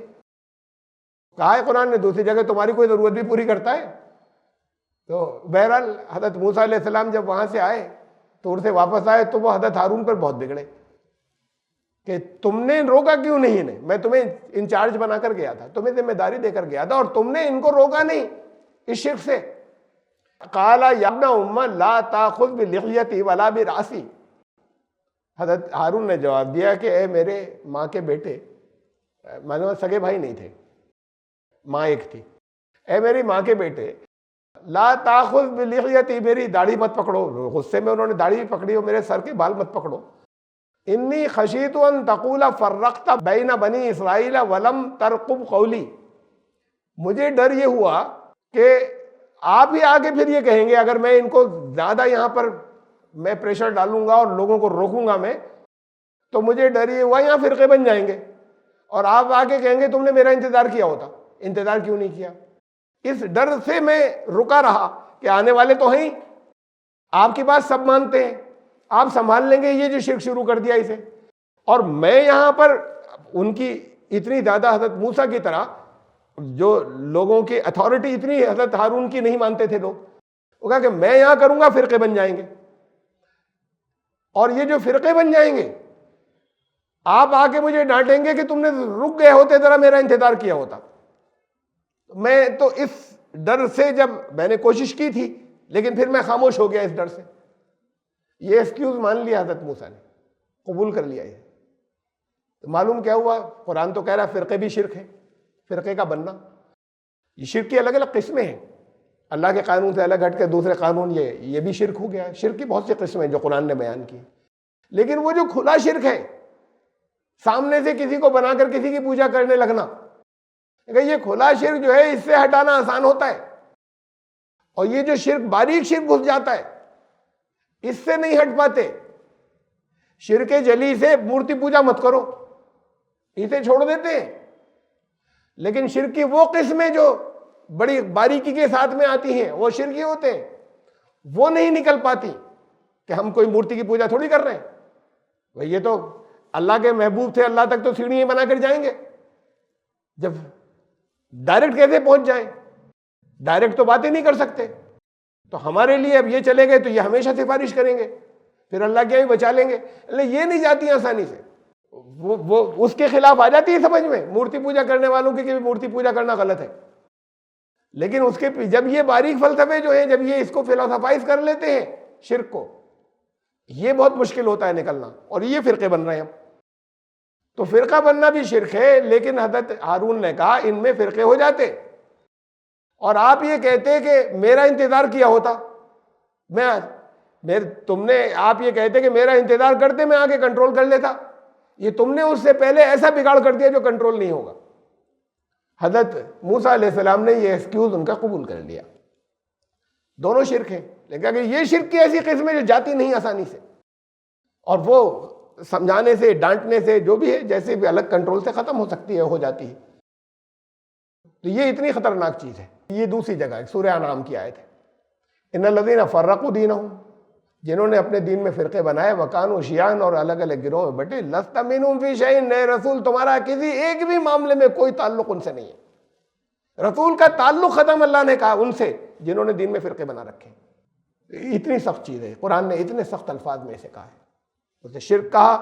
کہا ہے قرآن نے دوسری جگہ تمہاری کوئی ضرورت بھی پوری کرتا ہے. تو بہرحال حضرت موسیٰ علیہ السلام جب وہاں سے آئے، طور سے واپس آئے، تو وہ حضرت ہارون پر بہت بگڑے کہ تم نے روکا کیوں نہیں انہیں؟ میں تمہیں انچارج بنا کر گیا تھا، تمہیں ذمہ داری دے کر گیا تھا، اور تم نے ان کو روکا نہیں اس شرک سے. قال یا ابن ام لا تاخذ بلحیتی ولا براسی. حضرت ہارون نے جواب دیا کہ اے میرے ماں کے بیٹے، مانو سگے بھائی نہیں تھے، ماں ایک تھی. اے میری ماں کے بیٹے، لا تاخذ بلحیتی، میری داڑھی مت پکڑو. غصے میں انہوں نے داڑھی بھی پکڑی، اور میرے سر کے بال مت پکڑو. انی خشیت ان تقول فرقت بین بنی اسرائیل ولم ترقب قولی. مجھے ڈر یہ ہوا کہ آپ ہی آگے پھر یہ کہیں گے، اگر میں ان کو زیادہ یہاں پر میں پریشر ڈالوں گا اور لوگوں کو روکوں گا میں، تو مجھے ڈر یہ ہوا یہاں فرقے بن جائیں گے، اور آپ آگے کہیں گے تم نے میرا انتظار کیا ہوتا. انتظار کیوں نہیں کیا؟ اس ڈر سے میں رکا رہا کہ آنے والے تو ہیں، آپ کی بات سب مانتے ہیں، آپ سنبھال لیں گے یہ جو شرک شروع کر دیا اسے. اور میں یہاں پر ان کی اتنی زیادہ، حضرت موسیٰ کی طرح جو لوگوں کی اتھارٹی اتنی حضرت ہارون کی نہیں مانتے تھے لوگ، وہ کہا کہ میں یہاں کروں گا فرقے بن جائیں گے، اور یہ جو فرقے بن جائیں گے آپ آ کے مجھے ڈانٹیں گے کہ تم نے رک گئے ہوتے، ذرا میرا انتظار کیا ہوتا. میں تو اس ڈر سے جب میں نے کوشش کی تھی، لیکن پھر میں خاموش ہو گیا اس ڈر سے. یہ ایکسکیوز مان لیا حضرت موسیٰ نے، قبول کر لیا. یہ تو معلوم کیا ہوا؟ قرآن تو کہہ رہا ہے فرقے بھی شرک ہے، فرقے کا بننا. یہ شرک کی الگ الگ قسمیں ہیں، اللہ کے قانون سے الگ ہٹ کے دوسرے قانون، یہ بھی شرک ہو گیا. شرک کی بہت سی قسمیں جو قرآن نے بیان کی. لیکن وہ جو کھلا شرک ہے، سامنے سے کسی کو بنا کر کسی کی پوجا کرنے لگنا، یہ کھلا شرک جو ہے اس سے ہٹانا آسان ہوتا ہے. اور یہ جو شرک باریک شرک گھس جاتا ہے، اس سے نہیں ہٹ پاتے. شرک جلی سے مورتی پوجا مت کرو، اسے چھوڑ دیتے ہیں. لیکن شرک کی وہ قسمیں جو بڑی باریکی کے ساتھ میں آتی ہیں، وہ شرکی ہوتے ہیں، وہ نہیں نکل پاتی کہ ہم کوئی مورتی کی پوجا تھوڑی کر رہے ہیں. بھئی یہ تو اللہ کے محبوب تھے، اللہ تک تو سیڑھیاں بنا کر جائیں گے، جب ڈائریکٹ کیسے پہنچ جائیں؟ ڈائریکٹ تو باتیں نہیں کر سکتے. تو ہمارے لیے اب یہ چلے گئے تو یہ ہمیشہ سفارش کریں گے، پھر اللہ کے بھی بچا لیں گے. یہ نہیں جاتی آسانی سے، وہ اس کے خلاف آ جاتی ہے سمجھ میں، مورتی پوجا کرنے والوں کی کہ مورتی پوجا کرنا غلط ہے. لیکن اس کے جب یہ باریک فلسفے جو ہیں، جب یہ اس کو فلسفائز کر لیتے ہیں شرک کو، یہ بہت مشکل ہوتا ہے نکلنا، اور یہ فرقے بن رہے ہیں. تو فرقہ بننا بھی شرک ہے، لیکن حضرت ہارون نے کہا ان میں فرقے ہو جاتے، اور آپ یہ کہتے کہ میرا انتظار کیا ہوتا، آپ یہ کہتے کہ میرا انتظار کرتے میں آگے کنٹرول کر لیتا. یہ تم نے اس سے پہلے ایسا بگاڑ کر دیا جو کنٹرول نہیں ہوگا. حضرت موسیٰ علیہ السلام نے یہ ایکسکیوز ان کا قبول کر لیا. دونوں شرک ہیں، لیکن اگر یہ شرک کی ایسی قسمیں جو جاتی نہیں آسانی سے، اور وہ سمجھانے سے، ڈانٹنے سے، جو بھی ہے، جیسے بھی الگ کنٹرول سے ختم ہو سکتی ہے، ہو جاتی ہے. تو یہ اتنی خطرناک چیز ہے. یہ دوسری جگہ ہے، سورہ انعام کی آیت ہے. ان الذین فرقوا دینہم، جنہوں نے اپنے دین میں فرقے بنائے، وکانوا شیعاً، اور الگ الگ گروہ میں بٹے، لست منہم فی شیء، نئے رسول تمہارا کسی ایک بھی معاملے میں کوئی تعلق ان سے نہیں ہے. رسول کا تعلق ختم اللہ نے کہا ان سے جنہوں نے دین میں فرقے بنا رکھے. اتنی سخت چیز ہے، قرآن نے اتنے سخت الفاظ میں اسے کہا ہے. اسے شرک کہا،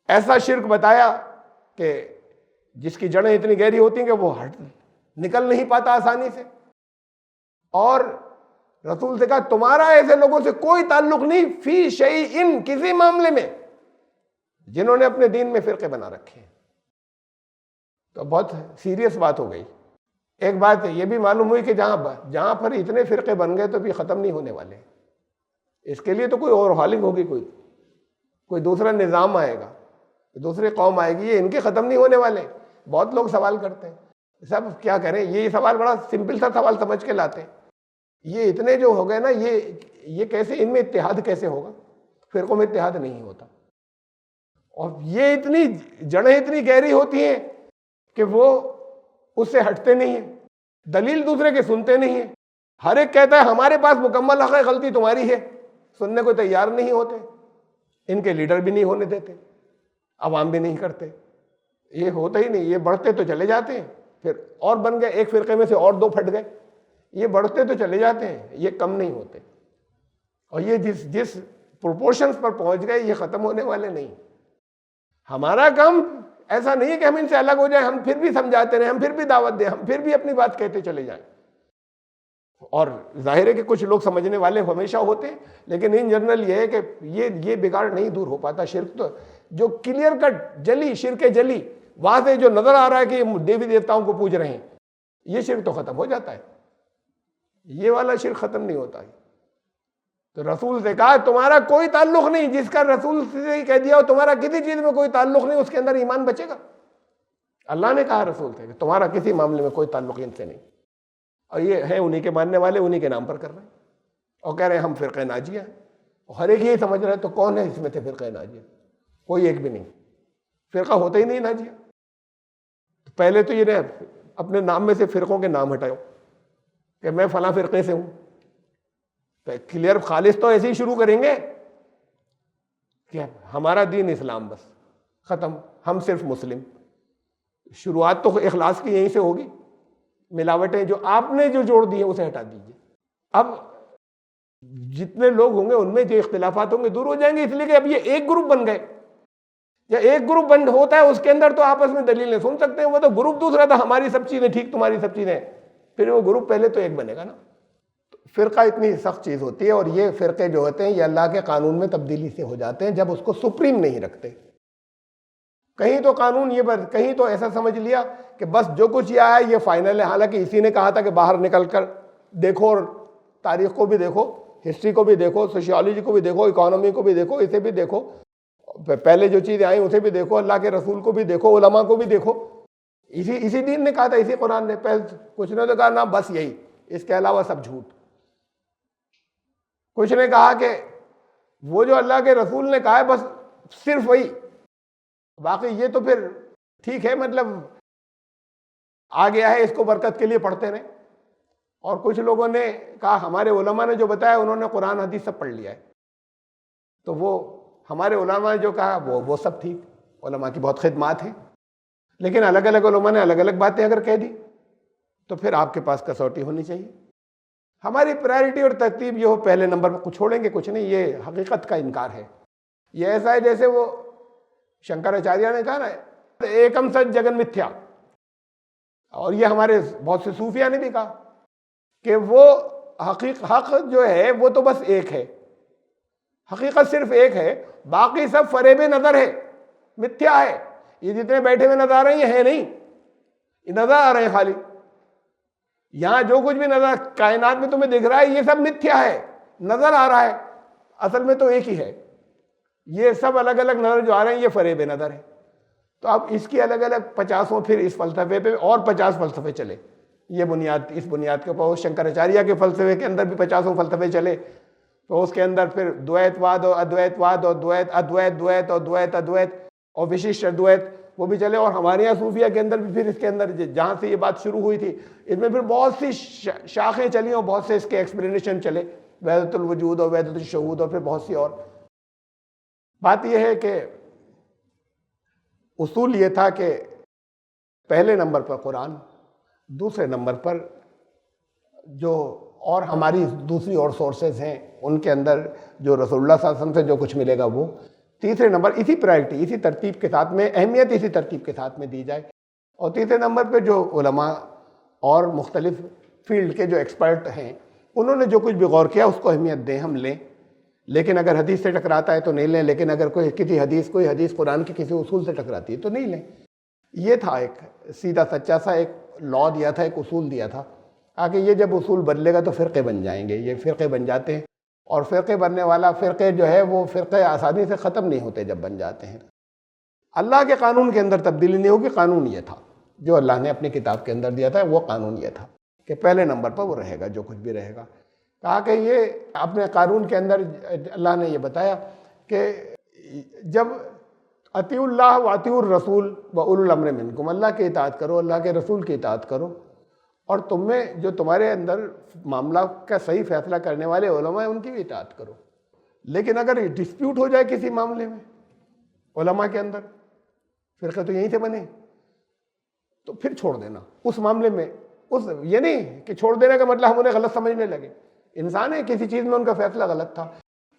ایسا شرک بتایا کہ جس کی جڑیں اتنی گہری ہوتی ہیں کہ وہ نکل نہیں پاتا آسانی سے. اور رسول سے کہا تمہارا ایسے لوگوں سے کوئی تعلق نہیں، فی شیئن، کسی معاملے میں، جنہوں نے اپنے دین میں فرقے بنا رکھے ہیں. تو بہت سیریس بات ہو گئی. ایک بات یہ بھی معلوم ہوئی کہ جہاں پر اتنے فرقے بن گئے تو بھی ختم نہیں ہونے والے. اس کے لیے تو کوئی اور حالنگ ہوگی، کوئی دوسرا نظام آئے گا، دوسری قوم آئے گی، یہ ان کے ختم نہیں ہونے والے. بہت لوگ سوال کرتے ہیں سب کیا کریں، یہ سوال بڑا سمپل سا سوال سمجھ کے لاتے ہیں. یہ اتنے جو ہو گئے نا، یہ کیسے، ان میں اتحاد کیسے ہوگا؟ فرقوں میں اتحاد نہیں ہوتا. اور یہ اتنی جڑیں اتنی گہری ہوتی ہیں کہ وہ اس سے ہٹتے نہیں ہیں، دلیل دوسرے کے سنتے نہیں ہیں. ہر ایک کہتا ہے ہمارے پاس مکمل حق ہے، غلطی تمہاری ہے. سننے کو تیار نہیں ہوتے. ان کے لیڈر بھی نہیں ہونے دیتے، عوام بھی نہیں کرتے. یہ ہوتا ہی نہیں. یہ بڑھتے تو چلے جاتے ہیں، پھر اور بن گئے، ایک فرقے میں سے اور دو پھٹ گئے. یہ بڑھتے تو چلے جاتے ہیں، یہ کم نہیں ہوتے. اور یہ جس پروپورشنز پر پہنچ گئے یہ ختم ہونے والے نہیں. ہمارا کام ایسا نہیں ہے کہ ہم ان سے الگ ہو جائیں، ہم پھر بھی سمجھاتے رہیں، ہم پھر بھی دعوت دیں، ہم پھر بھی اپنی بات کہتے چلے جائیں. اور ظاہر ہے کہ کچھ لوگ سمجھنے والے ہمیشہ ہوتے ہیں، لیکن ان جنرل یہ ہے کہ یہ بگاڑ نہیں دور ہو پاتا. شرک تو جو کلیئر کٹ جلی شرک جلی واضح جو نظر آ رہا ہے کہ یہ دیوی دیوتاؤں کو پوج رہے ہیں، یہ شرک تو ختم ہو جاتا ہے. یہ والا شرک ختم نہیں ہوتا ہے. تو رسول سے کہا تمہارا کوئی تعلق نہیں. جس کا رسول سے کہہ دیا ہو تمہارا کسی چیز میں کوئی تعلق نہیں، اس کے اندر ایمان بچے گا. اللہ نے کہا رسول سے کہ تمہارا کسی معاملے میں کوئی تعلق ان سے نہیں. اور یہ ہیں انہی کے ماننے والے، انہی کے نام پر کر رہے ہیں اور کہہ رہے ہیں ہم فرقہ ناجیہ ہیں. اور ہر ایک یہ سمجھ رہا ہے تو کون ہے اس میں سے فرقہ ناجیہ؟ کوئی ایک بھی نہیں. فرقہ ہوتا ہی نہیں ناجیہ. پہلے تو یہ اپنے نام میں سے فرقوں کے نام ہٹاؤ کہ میں فلاں فرقے سے ہوں. کلیئر خالص تو ایسے ہی شروع کریں گے کہ ہمارا دین اسلام، بس ختم، ہم صرف مسلم. شروعات تو اخلاص کی یہیں سے ہوگی. ملاوٹیں جو آپ نے جو جوڑ دی ہیں اسے ہٹا دیجیے. اب جتنے لوگ ہوں گے ان میں جو اختلافات ہوں گے دور ہو جائیں گے، اس لیے کہ اب یہ ایک گروپ بن گئے. یا ایک گروپ بند ہوتا ہے اس کے اندر تو آپس میں دلیلیں سن سکتے ہیں. وہ تو گروپ دوسرا تھا، ہماری سب چیزیں ٹھیک تمہاری سب چیزیں، پھر وہ گروپ پہلے تو ایک بنے گا نا. فرقہ اتنی سخت چیز ہوتی ہے. اور یہ فرقے جو ہوتے ہیں یہ اللہ کے قانون میں تبدیلی سے ہو جاتے ہیں جب اس کو سپریم نہیں رکھتے. کہیں تو قانون یہ کہیں تو ایسا سمجھ لیا کہ بس جو کچھ یہ آیا یہ فائنل ہے. حالانکہ اسی نے کہا تھا کہ باہر نکل کر دیکھو، اور تاریخ کو بھی دیکھو، ہسٹری کو بھی دیکھو، سوشیالوجی کو بھی دیکھو، اکانومی کو بھی دیکھو، اسے بھی دیکھو، پہلے جو چیزیں آئیں اسے بھی دیکھو، اللہ کے رسول کو بھی دیکھو، علماء کو بھی دیکھو. اسی دین نے کہا تھا، اسی قرآن نے. پہلے کچھ نے تو کہا نا بس یہی، اس کے علاوہ سب جھوٹ. کچھ نے کہا کہ وہ جو اللہ کے رسول نے کہا ہے بس صرف وہی، باقی یہ تو پھر ٹھیک ہے، مطلب آ گیا ہے، اس کو برکت کے لیے پڑھتے رہیں. اور کچھ لوگوں نے کہا ہمارے علماء نے جو بتایا انہوں نے قرآن حدیث سب پڑھ لیا ہے، تو وہ ہمارے علماء نے جو کہا وہ سب ٹھیک. علماء کی بہت خدمات ہیں، لیکن الگ الگ علماء نے الگ الگ باتیں اگر کہہ دی تو پھر آپ کے پاس کسوٹی ہونی چاہیے. ہماری پرائرٹی اور ترتیب یہ ہو پہلے نمبر پر کچھ چھوڑیں گے کچھ نہیں. یہ حقیقت کا انکار ہے. یہ ایسا ہے جیسے وہ شنکراچاریہ نے کہا نا ایکم سچ جگن متھیا. اور یہ ہمارے بہت سے صوفیہ نے بھی کہا کہ وہ حق جو ہے وہ تو بس ایک ہے، حقیقت صرف ایک ہے، باقی سب فریب نظر ہے، متھیا ہے. یہ جتنے بیٹھے ہوئے نظر آ رہے ہیں یہ ہے نہیں، یہ نظر آ رہے ہیں خالی. یہاں جو کچھ بھی نظر کائنات میں تمہیں دکھ رہا ہے یہ سب متھیا ہے، نظر آ رہا ہے، اصل میں تو ایک ہی ہے. یہ سب الگ الگ نظر جو آ رہے ہیں یہ فریب نظر ہے. تو اب اس کی الگ الگ 50 پھر اس فلسفے پہ اور 50 فلسفے چلے. یہ بنیاد، اس بنیاد کے اوپر شنکراچاریہ کے فلسفے کے اندر بھی 50 فلسفے چلے. تو اس کے اندر پھر دویت واد اور ادویت واد اور ادویت دویت اور دویت ادویت اور وششٹ ادویت وہ بھی چلے. اور ہمارے یہاں صوفیہ کے اندر بھی پھر اس کے اندر جہاں سے یہ بات شروع ہوئی تھی اس میں پھر بہت سی شاخیں چلی اور بہت سے اس کے ایکسپلینیشن چلے، وحدت الوجود اور وحدت الشہود اور پھر بہت سی اور. بات یہ ہے کہ اصول یہ تھا کہ پہلے نمبر پر قرآن، دوسرے نمبر پر جو اور ہماری دوسری اور سورسز ہیں ان کے اندر جو رسول اللہ صلی اللہ علیہ وسلم سے جو کچھ ملے گا وہ. تیسرے نمبر اسی پرائرٹی اسی ترتیب کے ساتھ میں اہمیت اسی ترتیب کے ساتھ میں دی جائے. اور تیسرے نمبر پہ جو علماء اور مختلف فیلڈ کے جو ایکسپرٹ ہیں انہوں نے جو کچھ بھی غور کیا اس کو اہمیت دیں, ہم لیں. لیکن اگر حدیث سے ٹکراتا ہے تو نہیں لیں, لیکن اگر کوئی حدیث قرآن کے کسی اصول سے ٹکراتی ہے تو نہیں لیں. یہ تھا ایک سیدھا سچا سا ایک لا دیا تھا, ایک اصول دیا تھا. آگے یہ جب اصول بدلے گا تو فرقے بن جائیں گے. یہ فرقے بن جاتے ہیں, اور فرقے بننے والا فرقے جو ہے وہ فرقے آسانی سے ختم نہیں ہوتے جب بن جاتے ہیں. اللہ کے قانون کے اندر تبدیلی نہیں ہوگی. قانون یہ تھا جو اللہ نے اپنی کتاب کے اندر دیا تھا, وہ قانون یہ تھا کہ پہلے نمبر پر وہ رہے گا جو کچھ بھی رہے گا. کہا کہ یہ اپنے قانون کے اندر اللہ نے یہ بتایا کہ جب اطیعوا اللہ و اطیعوا الرسول و اولو الامر منکم, اللہ کی اطاعت کرو, اللہ کے رسول کی اطاعت کرو, اور تم میں جو تمہارے اندر معاملہ کا صحیح فیصلہ کرنے والے علماء ہیں ان کی بھی اطاعت کرو. لیکن اگر ڈسپیوٹ ہو جائے کسی معاملے میں علماء کے اندر, فرقے تو یہیں سے بنے, تو پھر چھوڑ دینا اس معاملے میں. یہ نہیں کہ چھوڑ دینے کا مطلب ہم انہیں غلط سمجھنے لگے. انسان ہے, کسی چیز میں ان کا فیصلہ غلط تھا,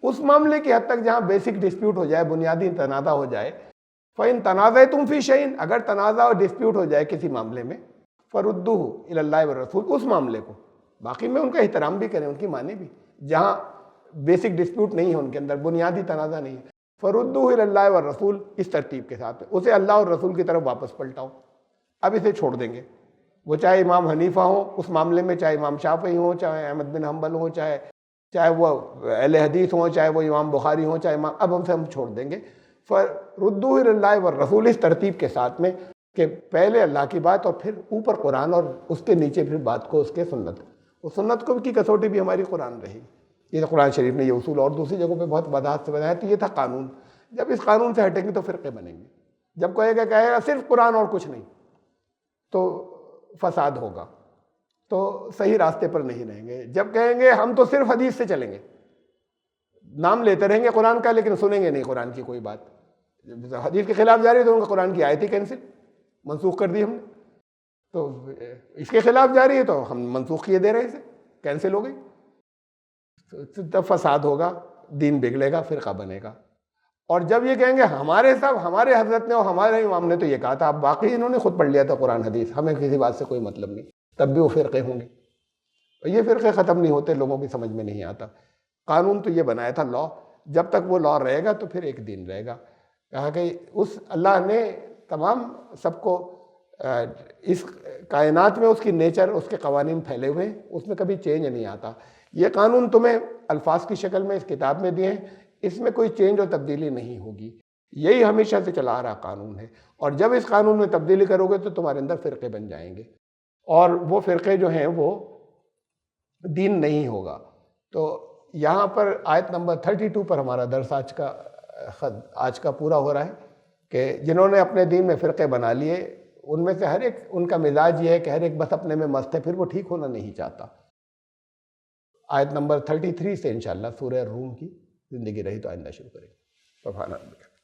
اس معاملے کی حد تک جہاں بیسک ڈسپیوٹ ہو جائے, بنیادی تنازع ہو جائے, فَإِن تَنَازَعْتُمْ فِي شَيْءٍ, اگر تنازع اور ڈسپیوٹ ہو جائے کسی معاملے میں, فَرُدُّوهُ إِلَى اللَّهِ وَالرَّسُولِ, اس معاملے کو باقی میں ان کا احترام بھی کریں, ان کی مانیں بھی, جہاں بیسک ڈسپیوٹ نہیں ہے ان کے اندر, بنیادی تنازع نہیں ہے, فَرُدُّوهُ إِلَى اللَّهِ وَالرَّسُولِ, اس ترتیب کے ساتھ اسے اللہ اور رسول کی طرف واپس پلٹاؤ. اب اسے چھوڑ دیں گے, وہ چاہے امام حنیفہ ہوں اس معاملے میں, چاہے امام شافعی ہوں, چاہے احمد بن حنبل ہوں, چاہے وہ اہل حدیث ہوں, چاہے وہ امام بخاری ہوں, چاہے امام, اب ہم چھوڑ دیں گے. فَرُدُّوهُ إِلَى اللَّهِ وَالرَّسُولِ, اس ترتیب کے ساتھ میں کہ پہلے اللہ کی بات اور پھر اوپر قرآن اور اس کے نیچے پھر بات کو اس کے سنت. وہ سنت کو کی کسوٹی بھی ہماری قرآن رہی. یہ تو قرآن شریف نے یہ اصول اور دوسری جگہوں پہ بہت وضاحت سے بتایا. تو یہ تھا قانون. جب اس قانون سے ہٹیں گے تو فرقے بنیں گے. جب کہے گا صرف قرآن اور کچھ نہیں, تو فساد ہوگا, تو صحیح راستے پر نہیں رہیں گے. جب کہیں گے ہم تو صرف حدیث سے چلیں گے, نام لیتے رہیں گے قرآن کا لیکن سنیں گے نہیں قرآن کی کوئی بات, حدیث کے خلاف جاری تو ان کا قرآن کی آیت ہی کینسل, منسوخ کر دی ہم نے. تو اس کے خلاف جاری ہے تو ہم منسوخ کیے دے رہے ہیں, اسے کینسل ہو گئی. تب فساد ہوگا, دین بگڑے گا, فرقہ بنے گا. اور جب یہ کہیں گے ہمارے حضرت نے اور ہمارے امام نے تو یہ کہا تھا, اب باقی انہوں نے خود پڑھ لیا تھا قرآن حدیث, ہمیں کسی بات سے کوئی مطلب نہیں, تب بھی وہ فرقے ہوں گے. اور یہ فرقے ختم نہیں ہوتے, لوگوں کی سمجھ میں نہیں آتا. قانون تو یہ بنایا تھا لا, جب تک وہ لا رہے گا تو پھر ایک دین رہے گا. کہا کہ اس اللہ نے تمام سب کو, اس کائنات میں اس کی نیچر, اس کے قوانین پھیلے ہوئے ہیں, اس میں کبھی چینج نہیں آتا. یہ قانون تمہیں الفاظ کی شکل میں اس کتاب میں دیے ہیں, اس میں کوئی چینج اور تبدیلی نہیں ہوگی. یہی ہمیشہ سے چلا آ رہا قانون ہے. اور جب اس قانون میں تبدیلی کرو گے تو تمہارے اندر فرقے بن جائیں گے, اور وہ فرقے جو ہیں وہ دین نہیں ہوگا. تو یہاں پر آیت نمبر 32 پر ہمارا درس آج کا پورا ہو رہا ہے کہ جنہوں نے اپنے دین میں فرقے بنا لیے, ان میں سے ہر ایک, ان کا مزاج یہ ہے کہ ہر ایک بس اپنے میں مست ہے, پھر وہ ٹھیک ہونا نہیں چاہتا. آیت نمبر 33 سے انشاءاللہ سورہ روم کی زندگی رہی تو آئندہ شروع کریں گے. سبحان اللہ.